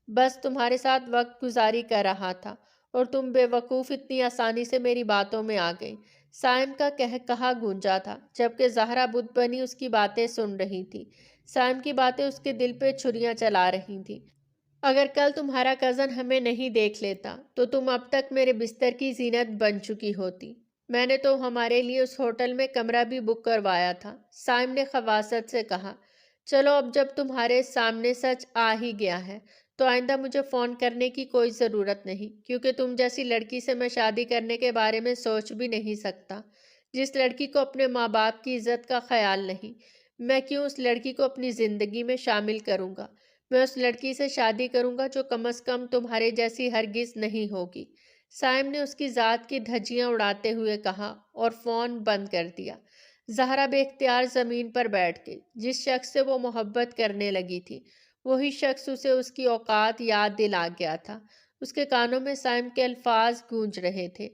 بس تمہارے ساتھ وقت گزاری کر رہا تھا، اور تم بے وقوف اتنی آسانی سے میری باتوں میں آ گئی۔ سائم کا کہا گونجا تھا جبکہ زہرا بت بنی اس کی باتیں سن رہی تھی۔ سائم کی باتیں اس کے دل پہ چھریاں چلا رہی تھیں۔ اگر کل تمہارا کزن ہمیں نہیں دیکھ لیتا تو تم اب تک میرے بستر کی زینت بن چکی ہوتی۔ میں نے تو ہمارے لیے اس ہوٹل میں کمرہ بھی بک کروایا تھا، سائم نے خواصت سے کہا۔ چلو اب جب تمہارے سامنے سچ آ ہی گیا ہے تو آئندہ مجھے فون کرنے کی کوئی ضرورت نہیں، کیونکہ تم جیسی لڑکی سے میں شادی کرنے کے بارے میں سوچ بھی نہیں سکتا، جس لڑکی کو اپنے ماں باپ کی عزت کا خیال نہیں۔ میں کیوں اس لڑکی کو اپنی زندگی میں شامل کروں گا؟ میں اس لڑکی سے شادی کروں گا جو کم از کم تمہارے جیسی ہرگز نہیں ہوگی۔ سائم نے اس کی ذات کی دھجیاں اڑاتے ہوئے کہا اور فون بند کر دیا۔ زہرا بے اختیار زمین پر بیٹھ گئی۔ جس شخص سے وہ محبت کرنے لگی تھی وہی شخص اسے اس کی اوقات یاد دلا گیا تھا۔ اس کے کانوں میں سائم کے الفاظ گونج رہے تھے۔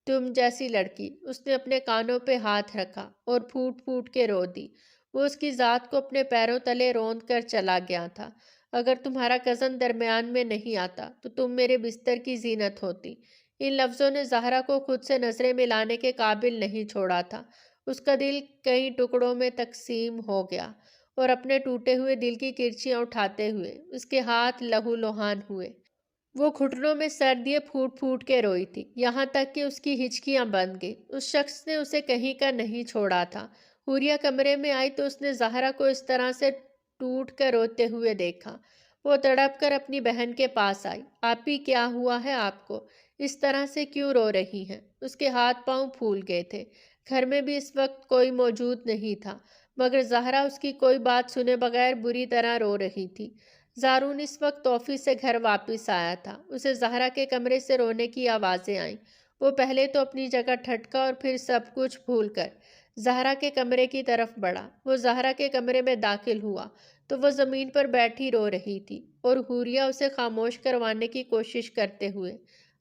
تم جیسی لڑکی۔ اس نے اپنے کانوں پہ ہاتھ رکھا اور پھوٹ پھوٹ کے رو دی۔ وہ اس کی ذات کو اپنے پیروں تلے روند کر چلا گیا تھا۔ اگر تمہارا کزن درمیان میں نہیں آتا تو تم میرے بستر کی زینت ہوتی۔ ان لفظوں نے زہرا کو خود سے نظریں ملانے کے قابل نہیں چھوڑا تھا۔ اس کا دل کئی ٹکڑوں میں تقسیم ہو گیا اور اپنے ٹوٹے ہوئے دل کی کرچیاں اٹھاتے ہوئے اس کے ہاتھ لہو لہان ہوئے۔ وہ گھٹنوں میں سر دیے پھوٹ پھوٹ کے روئی تھی، یہاں تک کہ اس کی ہچکیاں بند گئی۔ اس شخص نے اسے کہیں کا نہیں چھوڑا تھا۔ حوریہ کمرے میں آئی تو اس نے زہرا کو اس طرح سے ٹوٹ کر روتے ہوئے دیکھا۔ وہ تڑپ کر اپنی بہن کے پاس آئی۔ آپی، کیا ہوا ہے آپ کو؟ اس طرح سے کیوں رو رہی ہیں؟ اس کے ہاتھ پاؤں پھول گئے تھے۔ گھر میں بھی اس وقت کوئی موجود نہیں تھا، مگر زہرا اس کی کوئی بات سنے بغیر بری طرح رو رہی تھی۔ زارون اس وقت آفس سے گھر واپس آیا تھا۔ اسے زہرا کے کمرے سے رونے کی آوازیں آئیں۔ وہ پہلے تو اپنی جگہ ٹھٹکا اور پھر سب کچھ بھول کر زہرا کے کمرے کی طرف بڑھا۔ وہ زہرا کے کمرے میں داخل ہوا تو وہ زمین پر بیٹھی رو رہی تھی اور حوریہ اسے خاموش کروانے کی کوشش کرتے ہوئے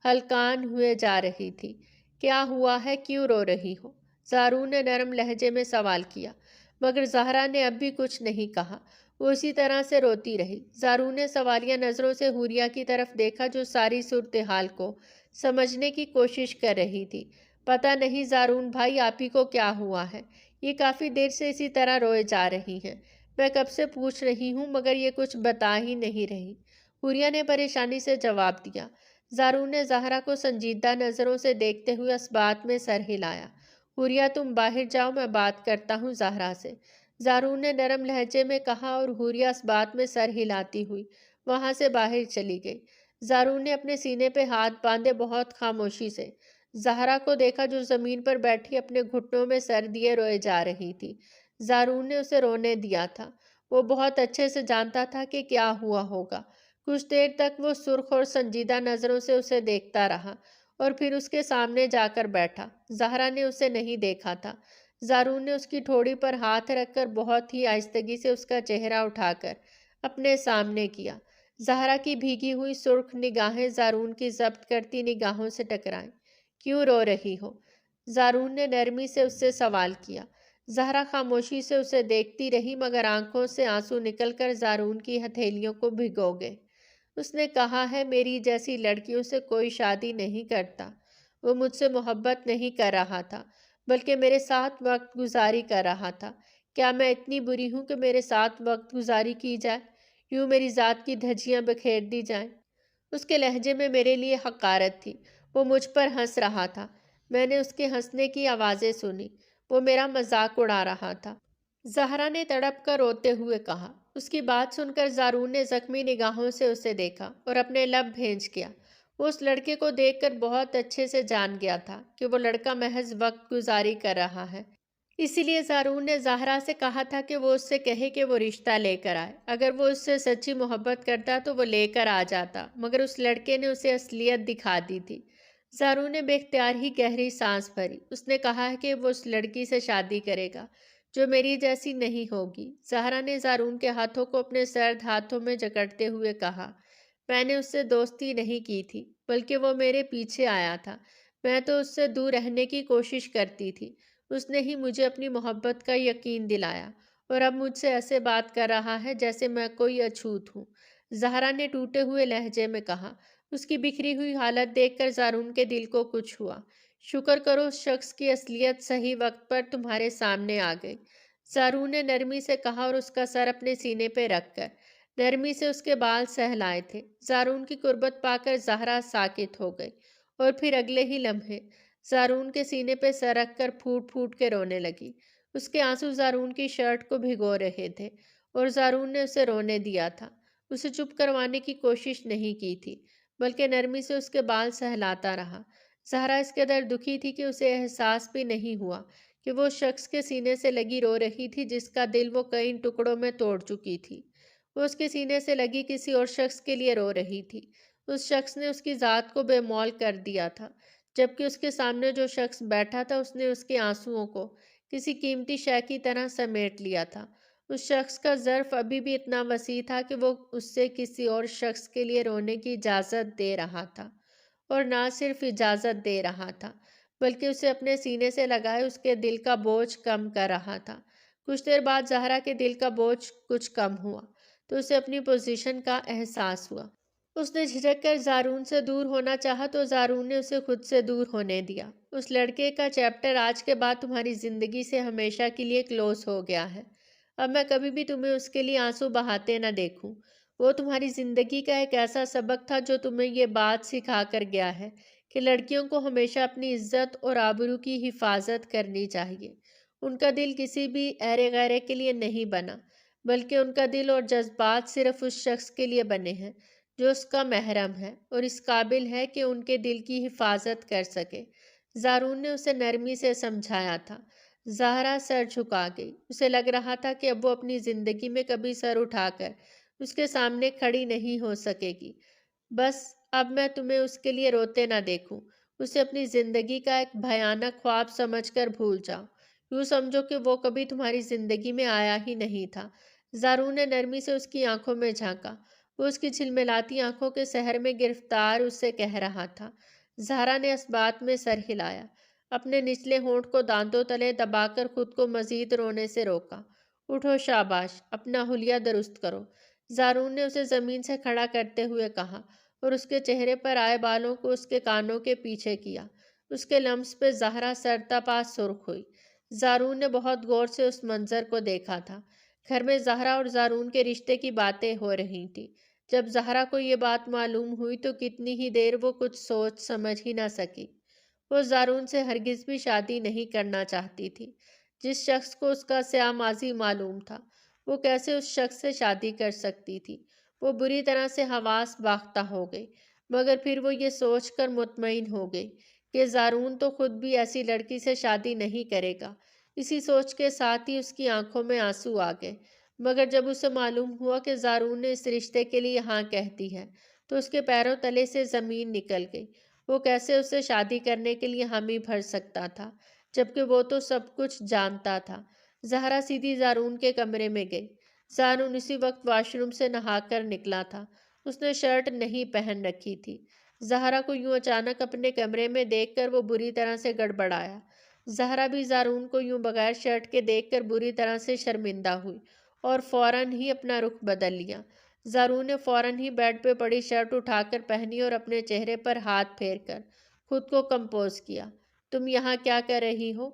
ہلکان ہوئے جا رہی تھی۔ کیا ہوا ہے؟ کیوں رو رہی ہو؟ زارون نے نرم لہجے میں سوال کیا، مگر زہرا نے اب بھی کچھ نہیں کہا۔ وہ اسی طرح سے روتی رہی۔ زارون نے سوالیہ نظروں سے حوریہ کی طرف دیکھا جو ساری صورتحال کو سمجھنے کی کوشش کر رہی تھی۔ پتہ نہیں زارون بھائی آپ ہی کو کیا ہوا ہے؟ یہ کافی دیر سے اسی طرح روئے جا رہی ہیں۔ میں کب سے پوچھ رہی ہوں مگر یہ کچھ بتا ہی نہیں رہی، حوریہ نے پریشانی سے جواب دیا۔ زارون نے زہرا کو سنجیدہ نظروں سے دیکھتے ہوئے اس بات میں سر ہلایا۔ حوریہ تم باہر جاؤ، میں بات کرتا ہوں زہرا سے، زارون نے نرم لہجے میں کہا اور حوریہ اس بات میں سر ہلاتی ہوئی وہاں سے باہر چلی گئی۔ زارون نے اپنے سینے پہ ہاتھ باندھے بہت خاموشی سے زہرا کو دیکھا جو زمین پر بیٹھی اپنے گھٹنوں میں سر دیے روئے جا رہی تھی۔ زارون نے اسے رونے دیا تھا۔ وہ بہت اچھے سے جانتا تھا کہ کیا ہوا ہوگا۔ کچھ دیر تک وہ سرخ اور سنجیدہ نظروں سے اسے دیکھتا رہا اور پھر اس کے سامنے جا کر بیٹھا۔ زہرا نے اسے نہیں دیکھا تھا۔ زارون نے اس کی ٹھوڑی پر ہاتھ رکھ کر بہت ہی آہستگی سے اس کا چہرہ اٹھا کر اپنے سامنے کیا۔ زہرا کی بھیگی ہوئی سرخ نگاہیں زارون کی ضبط کرتی نگاہوں سے ٹکرائیں۔ کیوں رو رہی ہو؟ زارون نے نرمی سے اس سے سوال کیا۔ زہرا خاموشی سے اسے دیکھتی رہی مگر آنکھوں سے آنسو نکل کر زارون کی ہتھیلیوں کو بھگو گئے۔ اس نے کہا ہے میری جیسی لڑکیوں سے کوئی شادی نہیں کرتا۔ وہ مجھ سے محبت نہیں کر رہا تھا بلکہ میرے ساتھ وقت گزاری کر رہا تھا۔ کیا میں اتنی بری ہوں کہ میرے ساتھ وقت گزاری کی جائے، یوں میری ذات کی دھجیاں بکھیر دی جائیں؟ اس کے لہجے میں میرے لیے حقارت تھی۔ وہ مجھ پر ہنس رہا تھا۔ میں نے اس کے ہنسنے کی آوازیں سنی۔ وہ میرا مذاق اڑا رہا تھا، زہرا نے تڑپ کر روتے ہوئے کہا۔ اس کی بات سن کر زارون نے زخمی نگاہوں سے اسے دیکھا اور اپنے لب بھینچ کیا۔ وہ اس لڑکے کو دیکھ کر بہت اچھے سے جان گیا تھا کہ وہ لڑکا محض وقت گزاری کر رہا ہے۔ اسی لیے زارون نے زہرا سے کہا تھا کہ وہ اس سے کہے کہ وہ رشتہ لے کر آئے۔ اگر وہ اس سے سچی محبت کرتا تو وہ لے کر آ جاتا، مگر اس لڑکے نے اسے اصلیت دکھا دی تھی۔ زارون نے بے اختیار ہی گہری سانس بھری۔ اس نے کہا ہے کہ وہ اس لڑکی سے شادی کرے گا جو میری جیسی نہیں ہوگی۔ زہرا نے زارون کے ہاتھوں کو اپنے سرد ہاتھوں میں جکڑتے ہوئے کہا، میں نے اس سے دوستی نہیں کی تھی بلکہ وہ میرے پیچھے آیا تھا۔ میں تو اس سے دور رہنے کی کوشش کرتی تھی۔ اس نے ہی مجھے اپنی محبت کا یقین دلایا اور اب مجھ سے ایسے بات کر رہا ہے جیسے میں کوئی اچھوت ہوں، زہرا نے ٹوٹے ہوئے لہجے میں کہا۔ اس کی بکھری ہوئی حالت دیکھ کر زارون کے دل کو کچھ ہوا۔ شکر کرو اس شخص کی اصلیت صحیح وقت پر تمہارے سامنے آ گئی، زارون نے نرمی سے کہا اور اس کا سر اپنے سینے پہ رکھ کر نرمی سے اس کے بال سہلائے تھے۔ زارون کی قربت پا کر زہرا ساکت ہو گئی اور پھر اگلے ہی لمحے زارون کے سینے پہ سر رکھ کر پھوٹ پھوٹ کے رونے لگی۔ اس کے آنسو زارون کی شرٹ کو بھگو رہے تھے اور زارون نے اسے رونے دیا تھا۔ اسے چپ کروانے کی کوشش نہیں کی تھی بلکہ نرمی سے اس کے بال سہلاتا رہا۔ زہرا اس قدر دکھی تھی کہ اسے احساس بھی نہیں ہوا کہ وہ شخص کے سینے سے لگی رو رہی تھی جس کا دل وہ کئی ٹکڑوں میں توڑ چکی تھی۔ وہ اس کے سینے سے لگی کسی اور شخص کے لیے رو رہی تھی۔ اس شخص نے اس کی ذات کو بے مول کر دیا تھا، جبکہ اس کے سامنے جو شخص بیٹھا تھا اس نے اس کے آنسوؤں کو کسی قیمتی شے کی طرح سمیٹ لیا تھا۔ اس شخص کا ظرف ابھی بھی اتنا وسیع تھا کہ وہ اس سے کسی اور شخص کے لیے رونے کی اجازت دے رہا تھا، اور نہ صرف اجازت دے رہا تھا بلکہ اسے اپنے سینے سے لگائے اس کے دل کا بوجھ کم کر رہا تھا۔ کچھ دیر بعد زہرا کے دل کا بوجھ کچھ کم ہوا تو اسے اپنی پوزیشن کا احساس ہوا۔ اس نے جھجک کر زارون سے دور ہونا چاہا تو زارون نے اسے خود سے دور ہونے دیا۔ اس لڑکے کا چیپٹر آج کے بعد تمہاری زندگی سے ہمیشہ کے لیے کلوز ہو گیا ہے۔ اب میں کبھی بھی تمہیں اس کے لیے آنسو بہاتے نہ دیکھوں۔ وہ تمہاری زندگی کا ایک ایسا سبق تھا جو تمہیں یہ بات سکھا کر گیا ہے کہ لڑکیوں کو ہمیشہ اپنی عزت اور آبرو کی حفاظت کرنی چاہیے۔ ان کا دل کسی بھی ایرے غیرے کے لیے نہیں بنا بلکہ ان کا دل اور جذبات صرف اس شخص کے لیے بنے ہیں جو اس کا محرم ہے اور اس قابل ہے کہ ان کے دل کی حفاظت کر سکے۔ زارون نے اسے نرمی سے سمجھایا تھا۔ زہرا سر جھکا گئی۔ اسے لگ رہا تھا کہ اب وہ اپنی زندگی میں کبھی سر اٹھا کر اس کے سامنے کھڑی نہیں ہو سکے گی۔ بس اب میں تمہیں اس کے لیے روتے نہ دیکھوں۔ اسے اپنی زندگی کا ایک بھیانک خواب سمجھ کر بھول جاؤ۔ یوں سمجھو کہ وہ کبھی تمہاری زندگی میں آیا ہی نہیں تھا۔ زارون نے نرمی سے اس کی آنکھوں میں جھانکا۔ وہ اس کی جھلملاتی آنکھوں کے سحر میں گرفتار اس سے کہہ رہا تھا۔ زہرا نے اس بات میں سر ہلایا، اپنے نچلے ہونٹ کو دانتوں تلے دبا کر خود کو مزید رونے سے روکا۔ اٹھو شاباش، اپنا حلیہ درست کرو، زارون نے اسے زمین سے کھڑا کرتے ہوئے کہا اور اس کے چہرے پر آئے بالوں کو اس کے کانوں کے پیچھے کیا۔ اس کے لمس پہ زہرا سرتاپا سرخ ہوئی۔ زارون نے بہت غور سے اس منظر کو دیکھا تھا۔ گھر میں زہرا اور زارون کے رشتے کی باتیں ہو رہی تھیں۔ جب زہرا کو یہ بات معلوم ہوئی تو کتنی ہی دیر وہ کچھ سوچ سمجھ ہی نہ سکی۔ وہ زارون سے ہرگز بھی شادی نہیں کرنا چاہتی تھی۔ جس شخص کو اس کا سیاہ ماضی معلوم تھا، وہ کیسے اس شخص سے شادی کر سکتی تھی؟ وہ بری طرح سے حواس باختہ ہو گئی، مگر پھر وہ یہ سوچ کر مطمئن ہو گئی کہ زارون تو خود بھی ایسی لڑکی سے شادی نہیں کرے گا۔ اسی سوچ کے ساتھ ہی اس کی آنکھوں میں آنسو آ گئے۔ مگر جب اسے معلوم ہوا کہ زارون نے اس رشتے کے لیے ہاں کہتی ہے تو اس کے پیروں تلے سے زمین نکل گئی۔ وہ کیسے اس سے شادی کرنے کے لیے حامی بھر سکتا تھا، جبکہ وہ تو سب کچھ جانتا تھا؟ زہرا سیدھی زارون کے کمرے میں گئی۔ زارون اسی وقت واش روم سے نہا کر نکلا تھا۔ اس نے شرٹ نہیں پہن رکھی تھی۔ زہرا کو یوں اچانک اپنے کمرے میں دیکھ کر وہ بری طرح سے گڑبڑایا۔ زہرا بھی زارون کو یوں بغیر شرٹ کے دیکھ کر بری طرح سے شرمندہ ہوئی اور فوراً ہی اپنا رخ بدل لیا۔ زارون نے فوراً ہی بیڈ پہ پڑی شرٹ اٹھا کر پہنی اور اپنے چہرے پر ہاتھ پھیر کر خود کو کمپوز کیا۔ تم یہاں کیا کر رہی ہو؟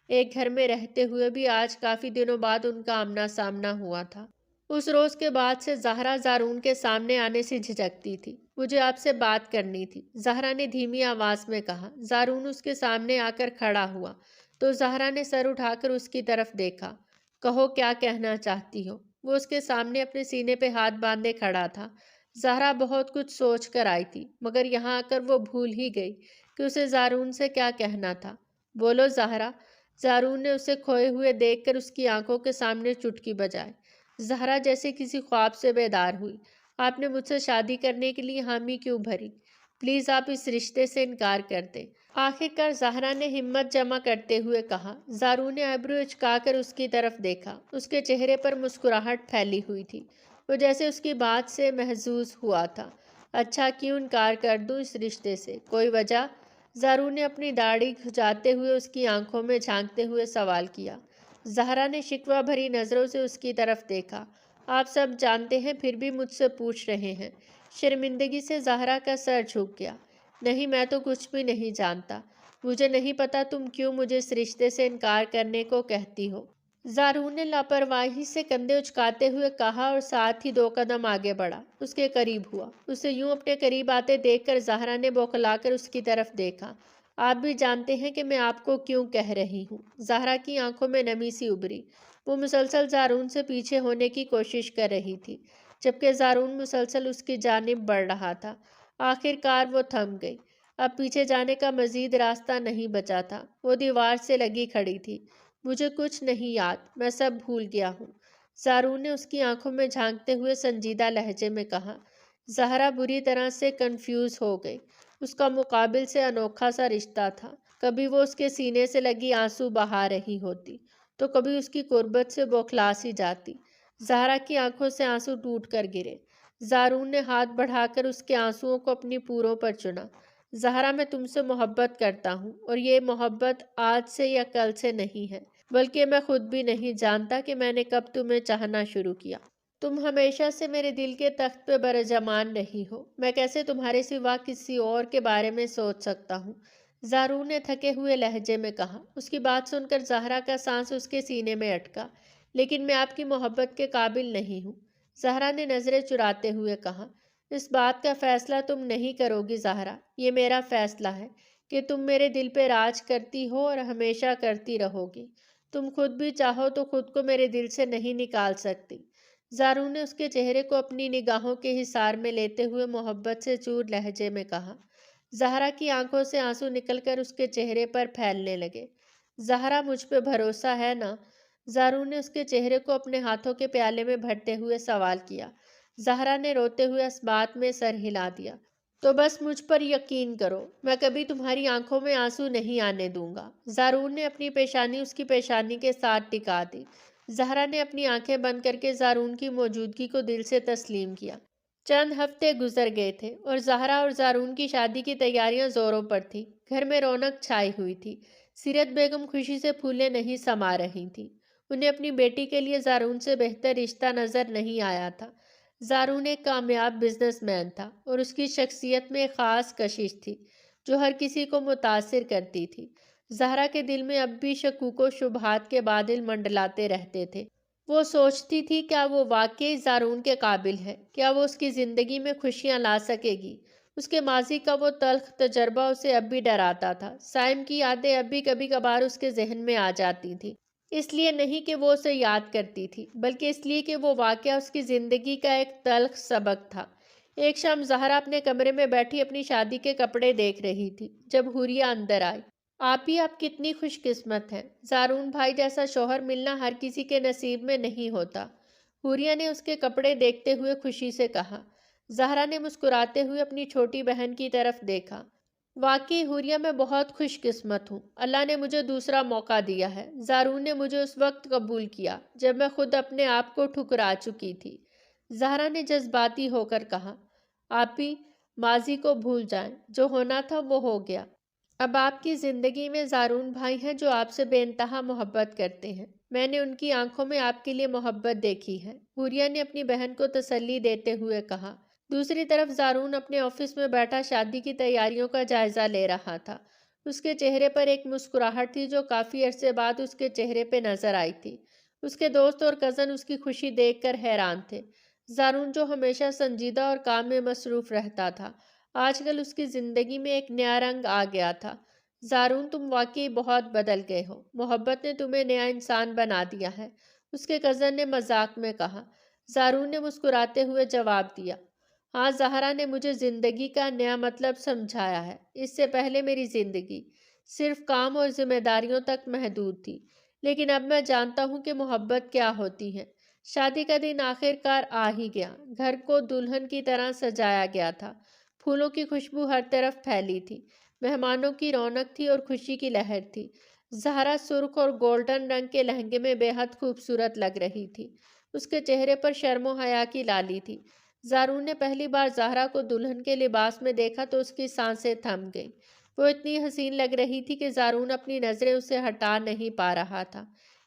ایک گھر میں رہتے ہوئے بھی آج کافی دنوں بعد ان کا آمنا سامنا ہوا تھا۔ اس روز کے بعد سے زہرا زارون کے سامنے آنے سے جھجکتی تھی۔ مجھے آپ سے بات کرنی تھی، زہرا نے دھیمی آواز میں کہا۔ زارون اس کے سامنے آ کر کھڑا ہوا تو زہرا نے سر اٹھا کر اس کی طرف دیکھا۔ کہو، کیا کہنا چاہتی ہو؟ وہ اس کے سامنے اپنے سینے پہ ہاتھ باندھے کھڑا تھا۔ زہرا بہت کچھ سوچ کر آئی تھی، مگر یہاں آ کر وہ بھول ہی گئی کہ اسے زارون سے کیا کہنا تھا۔ بولو زہرا، زارون نے اسے کھوئے ہوئے دیکھ کر اس کی آنکھوں کے سامنے چٹکی بجائے۔ زہرا جیسے کسی خواب سے بیدار ہوئی۔ آپ نے مجھ سے شادی کرنے کے لیے حامی کیوں بھری؟ پلیز آپ اس رشتے سے انکار کر دیں۔ آخر کار زہرا نے ہمت جمع کرتے ہوئے کہا۔ زارون نے آئبرو اچکا کر اس کی طرف دیکھا۔ اس کے چہرے پر مسکراہٹ پھیلی ہوئی تھی۔ وہ جیسے اس کی بات سے محظوظ ہوا تھا۔ اچھا، کیوں انکار کر دوں اس رشتے سے؟ کوئی وجہ؟ زارون نے اپنی داڑھی کھجاتے ہوئے اس کی آنکھوں میں جھانکتے ہوئے سوال کیا۔ زہرا نے شکوہ بھری نظروں سے اس کی طرف دیکھا۔ آپ سب جانتے ہیں پھر بھی مجھ سے پوچھ رہے ہیں؟ شرمندگی سے زہرا کا سر جھک گیا۔ نہیں، میں تو کچھ بھی نہیں جانتا۔ مجھے نہیں پتا تم کیوں مجھے اس رشتے سے انکار کرنے کو کہتی ہو۔ زارون نے لاپرواہی سے کندھے اچکاتے ہوئے کہا اور ساتھ ہی 2 قدم آگے بڑھا، اس کے قریب ہوا۔ اسے یوں اپنے قریب آتے دیکھ کر زہرا نے بوکھلا کر اس کی طرف دیکھا۔ آپ بھی جانتے ہیں کہ میں آپ کو کیوں کہہ رہی ہوں؟ زہرا کی آنکھوں میں نمی سی ابھری۔ وہ مسلسل زارون سے پیچھے ہونے کی کوشش کر رہی تھی، جبکہ زارون مسلسل اس کی جانب بڑھ رہا تھا۔ آخر کار وہ تھم گئی۔ اب پیچھے جانے کا مزید راستہ نہیں بچا تھا۔ وہ دیوار سے لگی کھڑی تھی۔ مجھے کچھ نہیں یاد، میں سب بھول گیا ہوں، زارون نے اس کی آنکھوں میں جھانکتے ہوئے سنجیدہ لہجے میں کہا۔ زہرا بری طرح سے کنفیوز ہو گئی۔ اس کا مقابل سے انوکھا سا رشتہ تھا۔ کبھی وہ اس کے سینے سے لگی آنسو بہا رہی ہوتی تو کبھی اس کی قربت سے بوکھلا سی جاتی۔ زہرا کی آنکھوں سے آنسو ٹوٹ کر گرے۔ زارون نے ہاتھ بڑھا کر اس کے آنسوؤں کو اپنی پوروں پر چنا۔ زہرا، میں تم سے محبت کرتا ہوں، اور یہ محبت آج سے یا کل سے نہیں ہے، بلکہ میں خود بھی نہیں جانتا کہ میں نے کب تمہیں چاہنا شروع کیا۔ تم ہمیشہ سے میرے دل کے تخت پہ برجمان رہی ہو۔ میں کیسے تمہارے سوا کسی اور کے بارے میں سوچ سکتا ہوں؟ زارون نے تھکے ہوئے لہجے میں کہا۔ اس کی بات سن کر زہرا کا سانس اس کے سینے میں اٹکا۔ لیکن میں آپ کی محبت کے قابل نہیں ہوں، زہرا نے نظریں چراتے ہوئے کہا۔ اس بات کا فیصلہ تم نہیں کرو گی زہرا، یہ میرا فیصلہ ہے کہ تم میرے دل پہ راج کرتی ہو اور ہمیشہ کرتی رہو گی۔ تم خود بھی چاہو تو خود کو میرے دل سے نہیں نکال سکتی۔ زارون نے اس کے چہرے کو اپنی نگاہوں کے حصار میں لیتے ہوئے محبت سے چور لہجے میں کہا۔ زہرا کی آنکھوں سے آنسو نکل کر اس کے چہرے پر پھیلنے لگے۔ زہرا، مجھ پہ بھروسہ ہے نا؟ زارون نے اس کے چہرے کو اپنے ہاتھوں کے پیالے میں بھرتے ہوئے سوال کیا۔ زہرا نے روتے ہوئے اس بات میں سر ہلا دیا۔ تو بس مجھ پر یقین کرو، میں کبھی تمہاری آنکھوں میں آنسو نہیں آنے دوں گا۔ زارون نے اپنی پیشانی اس کی پیشانی کے ساتھ ٹکا دی۔ زہرا نے اپنی آنکھیں بند کر کے زارون کی موجودگی کو دل سے تسلیم کیا۔ چند ہفتے گزر گئے تھے اور زہرا اور زارون کی شادی کی تیاریاں زوروں پر تھی۔ گھر میں رونق چھائی ہوئی تھی۔ سیرت بیگم خوشی سے پھولے نہیں سما رہی تھی۔ انہیں اپنی بیٹی کے لیے زارون سے بہتر رشتہ نظر نہیں آیا تھا۔ زارون ایک کامیاب بزنس مین تھا اور اس کی شخصیت میں ایک خاص کشش تھی جو ہر کسی کو متاثر کرتی تھی۔ زہرا کے دل میں اب بھی شکوک و شبہات کے بادل منڈلاتے رہتے تھے۔ وہ سوچتی تھی کیا وہ واقعی زارون کے قابل ہے؟ کیا وہ اس کی زندگی میں خوشیاں لا سکے گی؟ اس کے ماضی کا وہ تلخ تجربہ اسے اب بھی ڈراتا تھا۔ سائم کی یادیں اب بھی کبھی کبھار اس کے ذہن میں آ جاتی تھیں۔ اس لیے نہیں کہ وہ اسے یاد کرتی تھی، بلکہ اس لیے کہ وہ واقعہ اس کی زندگی کا ایک تلخ سبق تھا۔ ایک شام زہرا اپنے کمرے میں بیٹھی اپنی شادی کے کپڑے دیکھ رہی تھی جب حوریہ اندر آئی۔ آپ ہی آپ کتنی خوش قسمت ہیں، زارون بھائی جیسا شوہر ملنا ہر کسی کے نصیب میں نہیں ہوتا۔ حوریہ نے اس کے کپڑے دیکھتے ہوئے خوشی سے کہا۔ زہرا نے مسکراتے ہوئے اپنی چھوٹی بہن کی طرف دیکھا۔ واقعی حوریہ میں بہت خوش قسمت ہوں، اللہ نے مجھے دوسرا موقع دیا ہے۔ زارون نے مجھے اس وقت قبول کیا جب میں خود اپنے آپ کو ٹھکرا چکی تھی۔ زہرا نے جذباتی ہو کر کہا۔ آپ ہی ماضی کو بھول جائیں، جو ہونا تھا وہ ہو گیا۔ اب آپ کی زندگی میں زارون بھائی ہیں جو آپ سے بے انتہا محبت کرتے ہیں۔ میں نے ان کی آنکھوں میں آپ کے لیے محبت دیکھی ہے، حوریہ نے اپنی بہن کو تسلی دیتے ہوئے کہا۔ دوسری طرف زارون اپنے آفس میں بیٹھا شادی کی تیاریوں کا جائزہ لے رہا تھا۔ اس کے چہرے پر ایک مسکراہٹ تھی جو کافی عرصے بعد اس کے چہرے پہ نظر آئی تھی۔ اس کے دوست اور کزن اس کی خوشی دیکھ کر حیران تھے۔ زارون جو ہمیشہ سنجیدہ اور کام میں مصروف رہتا تھا، آج کل اس کی زندگی میں ایک نیا رنگ آ گیا تھا۔ زارون تم واقعی بہت بدل گئے ہو، محبت نے تمہیں نیا انسان بنا دیا ہے، اس کے کزن نے مذاق میں کہا۔ زارون نے مسکراتے ہوئے جواب دیا۔ ہاں، زہرا نے مجھے زندگی کا نیا مطلب سمجھایا ہے۔ اس سے پہلے میری زندگی صرف کام اور ذمہ داریوں تک محدود تھی، لیکن اب میں جانتا ہوں کہ محبت کیا ہوتی ہے۔ شادی کا دن آخر کار آ ہی گیا۔ گھر کو دلہن کی طرح سجایا گیا تھا۔ پھولوں کی خوشبو ہر طرف پھیلی تھی۔ مہمانوں کی رونق تھی اور خوشی کی لہر تھی۔ زہرا سرخ اور گولڈن رنگ کے لہنگے میں بے حد خوبصورت لگ رہی تھی۔ اس کے چہرے پر شرم و حیا کی لالی تھی۔ زارون نے پہلی بار زہرا کو دلہن کے لباس میں دیکھا تو اس کی سانسیں تھم گئیں۔ وہ اتنی حسین لگ رہی تھی کہ زارون اپنی نظریں اسے ہٹا نہیں پا رہا تھا۔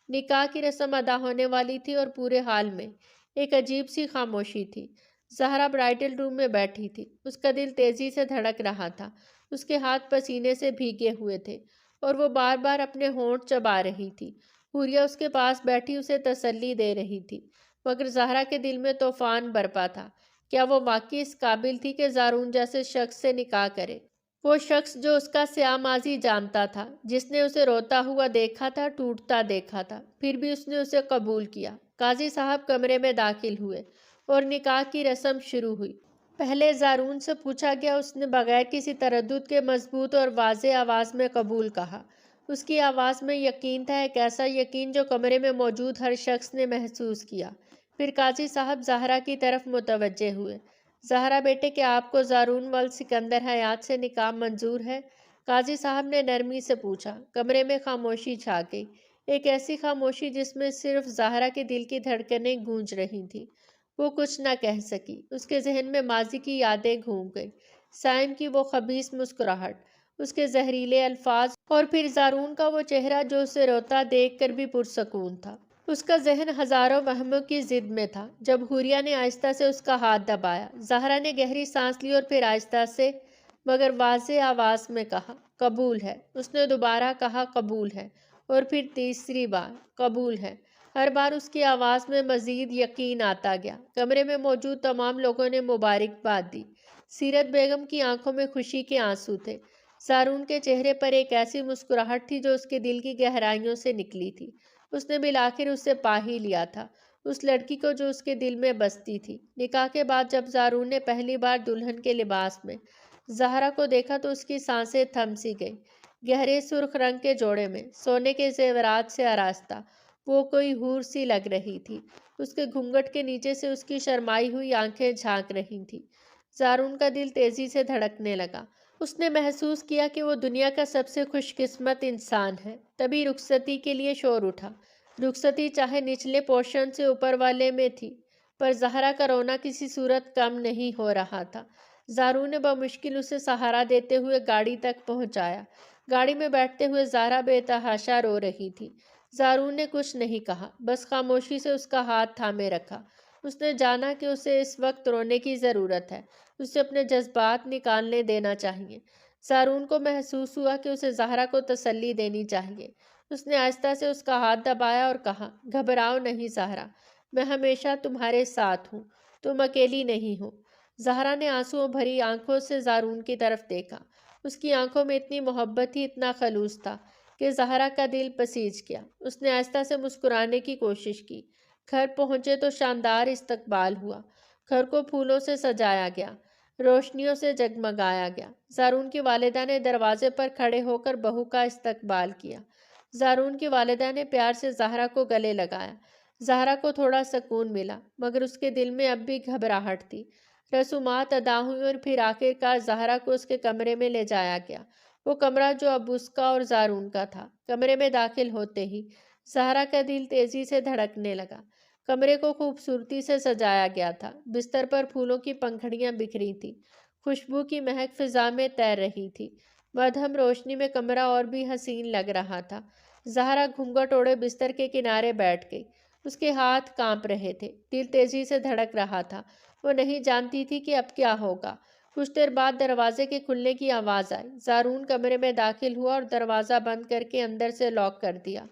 نکاح کی رسم ادا ہونے والی تھی اور پورے حال میں ایک عجیب سی خاموشی تھی۔ زہرا برائڈل روم میں بیٹھی تھی۔ اس کا دل تیزی سے دھڑک رہا تھا۔ اس کے ہاتھ پسینے سے بھیگے ہوئے تھے اور وہ بار بار اپنے ہونٹ چبا رہی تھی۔ حوریہ اس کے پاس بیٹھی اسے تسلی دے رہی تھی، مگر زہرا کے دل میں طوفان برپا تھا۔ کیا وہ واقعی اس قابل تھی کہ زارون جیسے شخص سے نکاح کرے؟ وہ شخص جو اس کا سیاہ ماضی جانتا تھا، جس نے اسے روتا ہوا دیکھا تھا، ٹوٹتا دیکھا تھا، پھر بھی اس نے اسے قبول کیا۔ قاضی صاحب کمرے میں داخل ہوئے اور نکاح کی رسم شروع ہوئی۔ پہلے زارون سے پوچھا گیا، اس نے بغیر کسی تردد کے مضبوط اور واضح آواز میں قبول کہا۔ اس کی آواز میں یقین تھا، ایک ایسا یقین جو کمرے میں موجود ہر شخص نے محسوس کیا۔ پھر قاضی صاحب زہرا کی طرف متوجہ ہوئے۔ زہرا بیٹے، کیا آپ کو زارون ولد سکندر حیات سے نکاح منظور ہے؟ قاضی صاحب نے نرمی سے پوچھا۔ کمرے میں خاموشی چھا گئی، ایک ایسی خاموشی جس میں صرف زہرا کے دل کی دھڑکنیں گونج رہی تھیں۔ وہ کچھ نہ کہہ سکی۔ اس کے ذہن میں ماضی کی یادیں گھوم گئیں، سائم کی وہ خبیث مسکراہٹ، اس کے زہریلے الفاظ، اور پھر زارون کا وہ چہرہ جو اسے روتا دیکھ کر بھی پرسکون تھا۔ اس کا ذہن ہزاروں وہموں کی زد میں تھا۔ جب حوریہ نے آہستہ سے اس کا ہاتھ دبایا، زہرا نے گہری سانس لی اور پھر آہستہ سے مگر واضح آواز میں کہا، قبول ہے۔ اس نے دوبارہ کہا، قبول ہے، اور پھر تیسری بار، قبول ہے۔ ہر بار اس کی آواز میں مزید یقین آتا گیا۔ کمرے میں موجود تمام لوگوں نے مبارکباد دی۔ سیرت بیگم کی آنکھوں میں خوشی کے آنسو تھے۔ زارون کے چہرے پر ایک ایسی مسکراہٹ تھی جو اس کے دل کی گہرائیوں سے نکلی تھی۔ اس نے بالآخر اسے پا ہی لیا تھا، اس لڑکی کو جو اس کے دل میں بستی تھی۔ نکاح کے بعد جب زارون نے پہلی بار دلہن کے لباس میں زہرا کو دیکھا تو اس کی سانسیں تھم سی گئیں۔ گہرے سرخ رنگ کے جوڑے میں، سونے کے زیورات سے آراستہ وہ کوئی حور سی لگ رہی تھی۔ اس کے گھونگھٹ کے نیچے سے اس کی شرمائی ہوئی آنکھیں جھانک رہی تھیں۔ زارون کا دل تیزی سے دھڑکنے لگا۔ اس نے محسوس کیا کہ وہ دنیا کا سب سے خوش قسمت انسان ہے۔ تبھی رخصتی کے لیے شور اٹھا۔ رخصتی چاہے نچلے پورشن سے اوپر والے میں تھی، پر زہرا کا رونا کسی صورت کم نہیں ہو رہا تھا۔ زارون نے بمشکل اسے سہارا دیتے ہوئے گاڑی تک پہنچایا۔ گاڑی میں بیٹھتے ہوئے زہرا بے تحاشا رو رہی تھی۔ زارون نے کچھ نہیں کہا، بس خاموشی سے اس کا ہاتھ تھامے رکھا۔ اس نے جانا کہ اسے اس وقت رونے کی ضرورت ہے، اسے اپنے جذبات نکالنے دینا چاہیے۔ زارون کو محسوس ہوا کہ اسے زہرا کو تسلی دینی چاہیے۔ اس نے آہستہ سے اس کا ہاتھ دبایا اور کہا، گھبراؤ نہیں زہرا، میں ہمیشہ تمہارے ساتھ ہوں، تم اکیلی نہیں ہو۔ زہرا نے آنسوؤں بھری آنکھوں سے زارون کی طرف دیکھا۔ اس کی آنکھوں میں اتنی محبت ہی، اتنا خلوص تھا کہ زہرا کا دل پسیج گیا۔ اس نے آہستہ سے مسکرانے کی کوشش کی۔ گھر پہنچے تو شاندار استقبال ہوا۔ گھر کو پھولوں سے سجایا گیا، روشنیوں سے جگمگایا گیا۔ زارون کی والدہ نے دروازے پر کھڑے ہو کر بہو کا استقبال کیا۔ زارون کی والدہ نے پیار سے زہرا کو گلے لگایا۔ زہرا کو تھوڑا سکون ملا، مگر اس کے دل میں اب بھی گھبراہٹ تھی۔ رسومات ادا ہوئی اور پھر آخر کار زہرا کو اس کے کمرے میں لے جایا گیا، وہ کمرہ جو اب اس کا اور زارون کا تھا۔ کمرے میں داخل ہوتے ہی زہرا کا دل تیزی سے دھڑکنے لگا۔ کمرے کو خوبصورتی سے سجایا گیا تھا۔ بستر پر پھولوں کی پنکھڑیاں بکھری تھیں، خوشبو کی مہک فضا میں تیر رہی تھی۔ مدھم روشنی میں کمرہ اور بھی حسین لگ رہا تھا۔ زہرا گھونگھٹ اوڑھے بستر کے کنارے بیٹھ گئی۔ اس کے ہاتھ کانپ رہے تھے، دل تیزی سے دھڑک رہا تھا۔ وہ نہیں جانتی تھی کہ اب کیا ہوگا۔ کچھ دیر بعد دروازے کے کھلنے کی آواز آئی۔ زارون کمرے میں داخل ہوا اور دروازہ بند کر کے اندر سے لاک کر دیا۔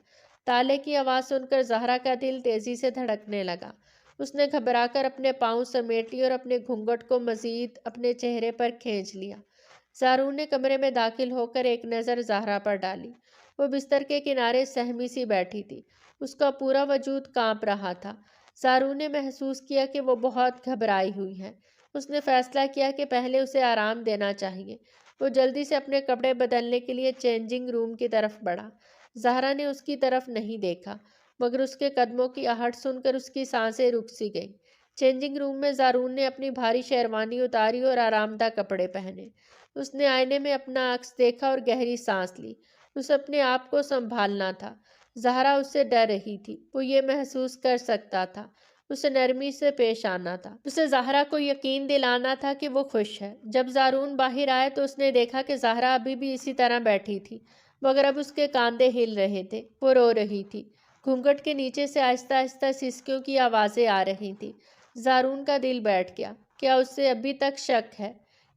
تالے کی آواز سن کر زہرا کا دل تیزی سے دھڑکنے لگا۔ اس نے گھبرا کر اپنے پاؤں سمیٹ اور اپنے گھونگھٹ کو مزید اپنے چہرے پر کھینچ لیا۔ زارون نے کمرے میں داخل ہو کر ایک نظر زہرا پر ڈالی۔ وہ بستر کے کنارے سہمی سی بیٹھی تھی، اس کا پورا وجود کانپ رہا تھا۔ زارون نے محسوس کیا کہ وہ بہت گھبرائی ہوئی ہے۔ اس نے فیصلہ کیا کہ پہلے اسے آرام دینا چاہیے۔ وہ جلدی سے اپنے کپڑے بدلنے کے لیے چینجنگ روم کی طرف بڑھا۔ زہرا نے اس کی طرف نہیں دیکھا، مگر اس کے قدموں کی آہٹ سن کر اس کی سانسیں رک سی گئیں۔ چینجنگ روم میں زارون نے اپنی بھاری شیروانی اتاری اور آرام دہ کپڑے پہنے۔ اس نے آئینے میں اپنا عکس دیکھا اور گہری سانس لی۔ اسے اپنے آپ کو سنبھالنا تھا۔ زہرا اس سے ڈر رہی تھی، وہ یہ محسوس کر سکتا تھا۔ اسے نرمی سے پیش آنا تھا، اسے زہرا کو یقین دلانا تھا کہ وہ خوش ہے۔ جب زارون باہر آئے تو اس نے دیکھا کہ زہرا ابھی بھی اسی طرح بیٹھی تھی، مگر اب اس کے کاندھے ہل رہے تھے، وہ رو رہی تھی۔ گھونگھٹ کے نیچے سے آہستہ آہستہ سسکیوں کی آوازیں آ رہی تھیں۔ زارون کا دل بیٹھ گیا۔ کیا اس سے ابھی تک شک ہے؟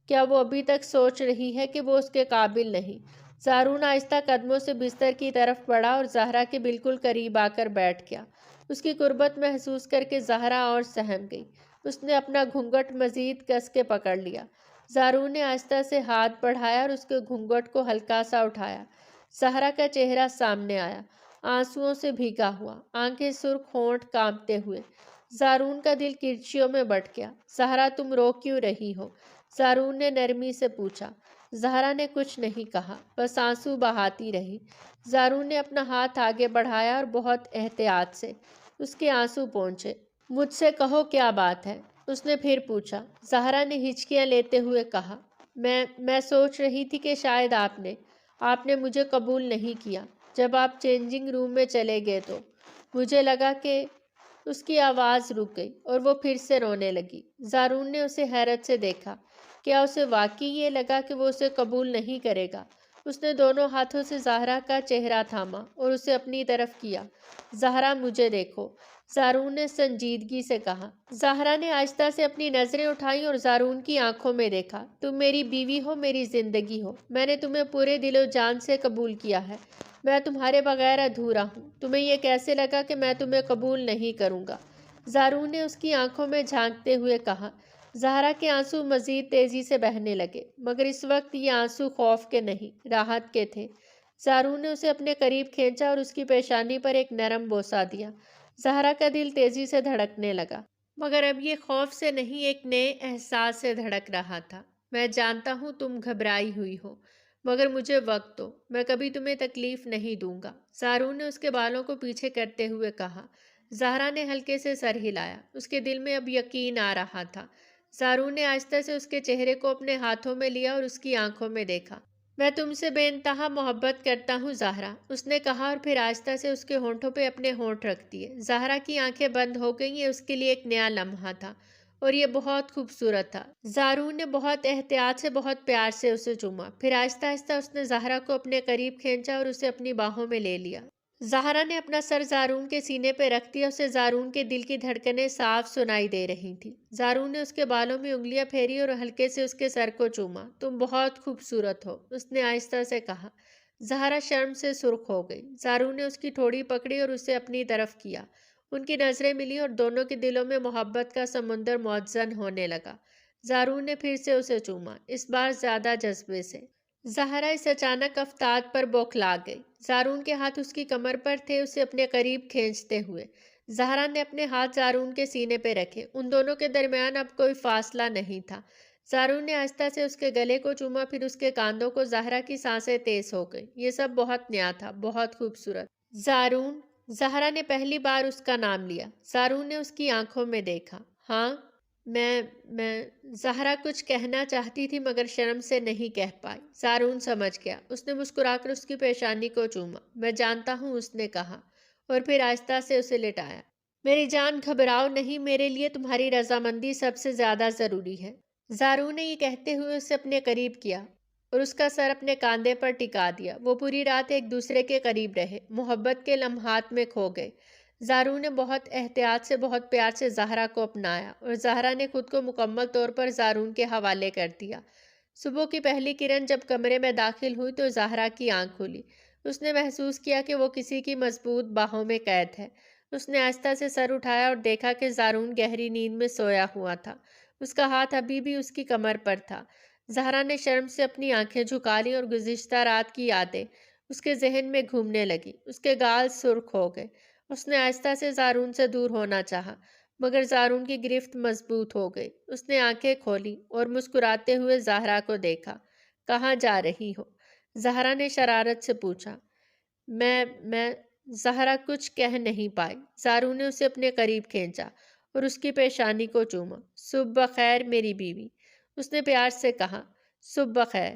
کیا وہ ابھی تک سوچ رہی ہے کہ وہ اس کے قابل نہیں؟ زارون آہستہ قدموں سے بستر کی طرف بڑھا اور زہرا کے بالکل قریب آ کر بیٹھ گیا۔ اس کی قربت محسوس کر کے زہرا اور سہم گئی۔ اس نے اپنا گھونگھٹ مزید کس کے پکڑ لیا۔ زارون نے آہستہ سے ہاتھ بڑھایا اور اس کے گھونگھٹ کو ہلکا سا اٹھایا۔ زہرا کا چہرہ سامنے آیا، آنسوؤں سے بھیگا ہوا، آنکھیں سرخ، ہونٹ کانپتے ہوئے۔ زارون کا دل کرچیوں میں بٹ گیا۔ زہرا، تم رو کیوں رہی ہو؟ زارون نے نرمی سے پوچھا۔ زہرا نے کچھ نہیں کہا، بس آنسو بہاتی رہی۔ زارون نے اپنا ہاتھ آگے بڑھایا اور بہت احتیاط سے اس کے آنسو پونچھے۔ مجھ سے کہو کیا بات ہے؟ اس نے پھر پوچھا۔ زہرا نے ہچکیاں لیتے ہوئے کہا، میں سوچ رہی تھی کہ شاید آپ نے مجھے قبول نہیں کیا۔ جب آپ چینجنگ روم میں چلے گئے تو مجھے لگا کہ… اس کی آواز رک گئی اور وہ پھر سے رونے لگی۔ زارون نے اسے حیرت سے دیکھا۔ کیا اسے واقعی یہ لگا کہ وہ اسے قبول نہیں کرے گا؟ اس نے دونوں ہاتھوں سے زہرا کا چہرہ تھاما اور اسے اپنی طرف کیا۔ زہرا، مجھے دیکھو، زارون نے سنجیدگی سے کہا۔ زہرا نے آہستہ سے اپنی نظریں اٹھائیں اور زارون کی آنکھوں میں دیکھا۔ تم میری بیوی ہو، میری زندگی ہو۔ میں نے تمہیں پورے دل و جان سے قبول کیا ہے۔ میں تمہارے بغیر ادھورا ہوں۔ تمہیں یہ کیسے لگا کہ میں تمہیں قبول نہیں کروں گا؟ زارون نے اس کی آنکھوں میں جھانکتے ہوئے کہا۔ زہرا کے آنسو مزید تیزی سے بہنے لگے، مگر اس وقت یہ آنسو خوف کے نہیں، راحت کے تھے۔ زارون نے اسے اپنے قریب کھینچا اور اس کی پیشانی پر ایک نرم بوسہ دیا۔ زہرا کا دل تیزی سے دھڑکنے لگا، مگر اب یہ خوف سے نہیں، ایک نئے احساس سے دھڑک رہا تھا۔ میں جانتا ہوں تم گھبرائی ہوئی ہو، مگر مجھے وقت دو، میں کبھی تمہیں تکلیف نہیں دوں گا، زارون نے اس کے بالوں کو پیچھے کرتے ہوئے کہا۔ زہرا نے ہلکے سے سر ہلایا، اس کے دل میں اب یقین آ رہا تھا۔ زارون نے آہستہ سے اس کے چہرے کو اپنے ہاتھوں میں لیا اور اس کی آنکھوں میں دیکھا۔ میں تم سے بے انتہا محبت کرتا ہوں زہرا، اس نے کہا اور پھر آہستہ سے اس کے ہونٹوں پہ اپنے ہونٹ رکھ دیے۔ زہرا کی آنکھیں بند ہو گئیں، یہ اس کے لیے ایک نیا لمحہ تھا اور یہ بہت خوبصورت تھا۔ زارون نے بہت احتیاط سے بہت پیار سے اسے چوما، پھر آہستہ آہستہ اس نے زہرا کو اپنے قریب کھینچا اور اسے اپنی باہوں میں لے لیا۔ زہرا نے اپنا سر زارون کے سینے پہ رکھ دیا، اسے زارون کے دل کی دھڑکنیں صاف سنائی دے رہی تھیں۔ زارون نے اس کے بالوں میں انگلیاں پھیری اور ہلکے سے اس کے سر کو چوما۔ تم بہت خوبصورت ہو، اس نے آہستہ سے کہا۔ زہرا شرم سے سرخ ہو گئی۔ زارون نے اس کی ٹھوڑی پکڑی اور اسے اپنی طرف کیا۔ ان کی نظریں ملی اور دونوں کے دلوں میں محبت کا سمندر موجزن ہونے لگا۔ زارون نے پھر سے اسے چوما، اس بار زیادہ جذبے سے۔ زہرا اس اچانک افتاد پر بوکھلا گئی۔ زارون کے ہاتھ اس کی کمر پر تھے، اسے اپنے قریب کھینچتے ہوئے۔ زہرا نے اپنے ہاتھ زارون کے سینے پہ رکھے، ان دونوں کے درمیان اب کوئی فاصلہ نہیں تھا۔ زارون نے آہستہ سے اس کے گلے کو چوما، پھر اس کے کاندھوں کو۔ زہرا کی سانسیں تیز ہو گئی، یہ سب بہت نیا تھا، بہت خوبصورت۔ زارون، زہرا نے پہلی بار اس کا نام لیا۔ زارون نے اس کی آنکھوں میں دیکھا۔ ہاں، میں زہرا کچھ کہنا چاہتی تھی مگر شرم سے نہیں کہہ پائی۔ زارون سمجھ گیا، اس نے مسکرا کر اس کی پیشانی کو چوما۔ میں جانتا ہوں، اس نے کہا اور پھر آہستہ سے اسے لٹایا۔ میری جان، گھبراؤ نہیں، میرے لیے تمہاری رضامندی سب سے زیادہ ضروری ہے۔ زارون نے یہ کہتے ہوئے اسے اپنے قریب کیا اور اس کا سر اپنے کاندھے پر ٹکا دیا۔ وہ پوری رات ایک دوسرے کے قریب رہے، محبت کے لمحات میں کھو گئے۔ زارون نے بہت احتیاط سے بہت پیار سے زہرا کو اپنایا اور زہرا نے خود کو مکمل طور پر زارون کے حوالے کر دیا۔ صبح کی پہلی کرن جب کمرے میں داخل ہوئی تو زہرا کی آنکھ کھلی۔ اس نے محسوس کیا کہ وہ کسی کی مضبوط باہوں میں قید ہے۔ اس نے آہستہ سے سر اٹھایا اور دیکھا کہ زارون گہری نیند میں سویا ہوا تھا، اس کا ہاتھ ابھی بھی اس کی کمر پر تھا۔ زہرا نے شرم سے اپنی آنکھیں جھکا لی اور گزشتہ رات کی یادیں اس کے ذہن میں گھومنے لگی۔ اس کے گال سرخ ہو گئے۔ اس نے آہستہ سے زارون سے دور ہونا چاہا مگر زارون کی گرفت مضبوط ہو گئی۔ اس نے آنکھیں کھولی اور مسکراتے ہوئے زہرا کو دیکھا۔ کہاں جا رہی ہو؟ زہرا نے شرارت سے پوچھا۔ میں زہرا کچھ کہہ نہیں پائی۔ زارون نے اسے اپنے قریب کھینچا اور اس کی پیشانی کو چوما۔ صبح بخیر میری بیوی، اس نے پیار سے کہا۔ صبح بخیر،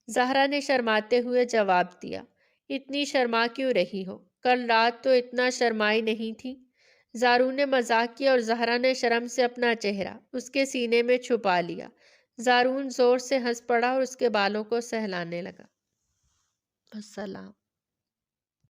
زہرا نے شرماتے ہوئے جواب دیا۔ اتنی شرما کیوں رہی ہو؟ کل رات تو اتنا شرمائی نہیں تھی۔ زارون نے مذاق کیا اور زہرا نے شرم سے اپنا چہرہ اس کے سینے میں چھپا لیا۔ زارون زور سے ہنس پڑا اور اس کے بالوں کو سہلانے لگا۔ السلام۔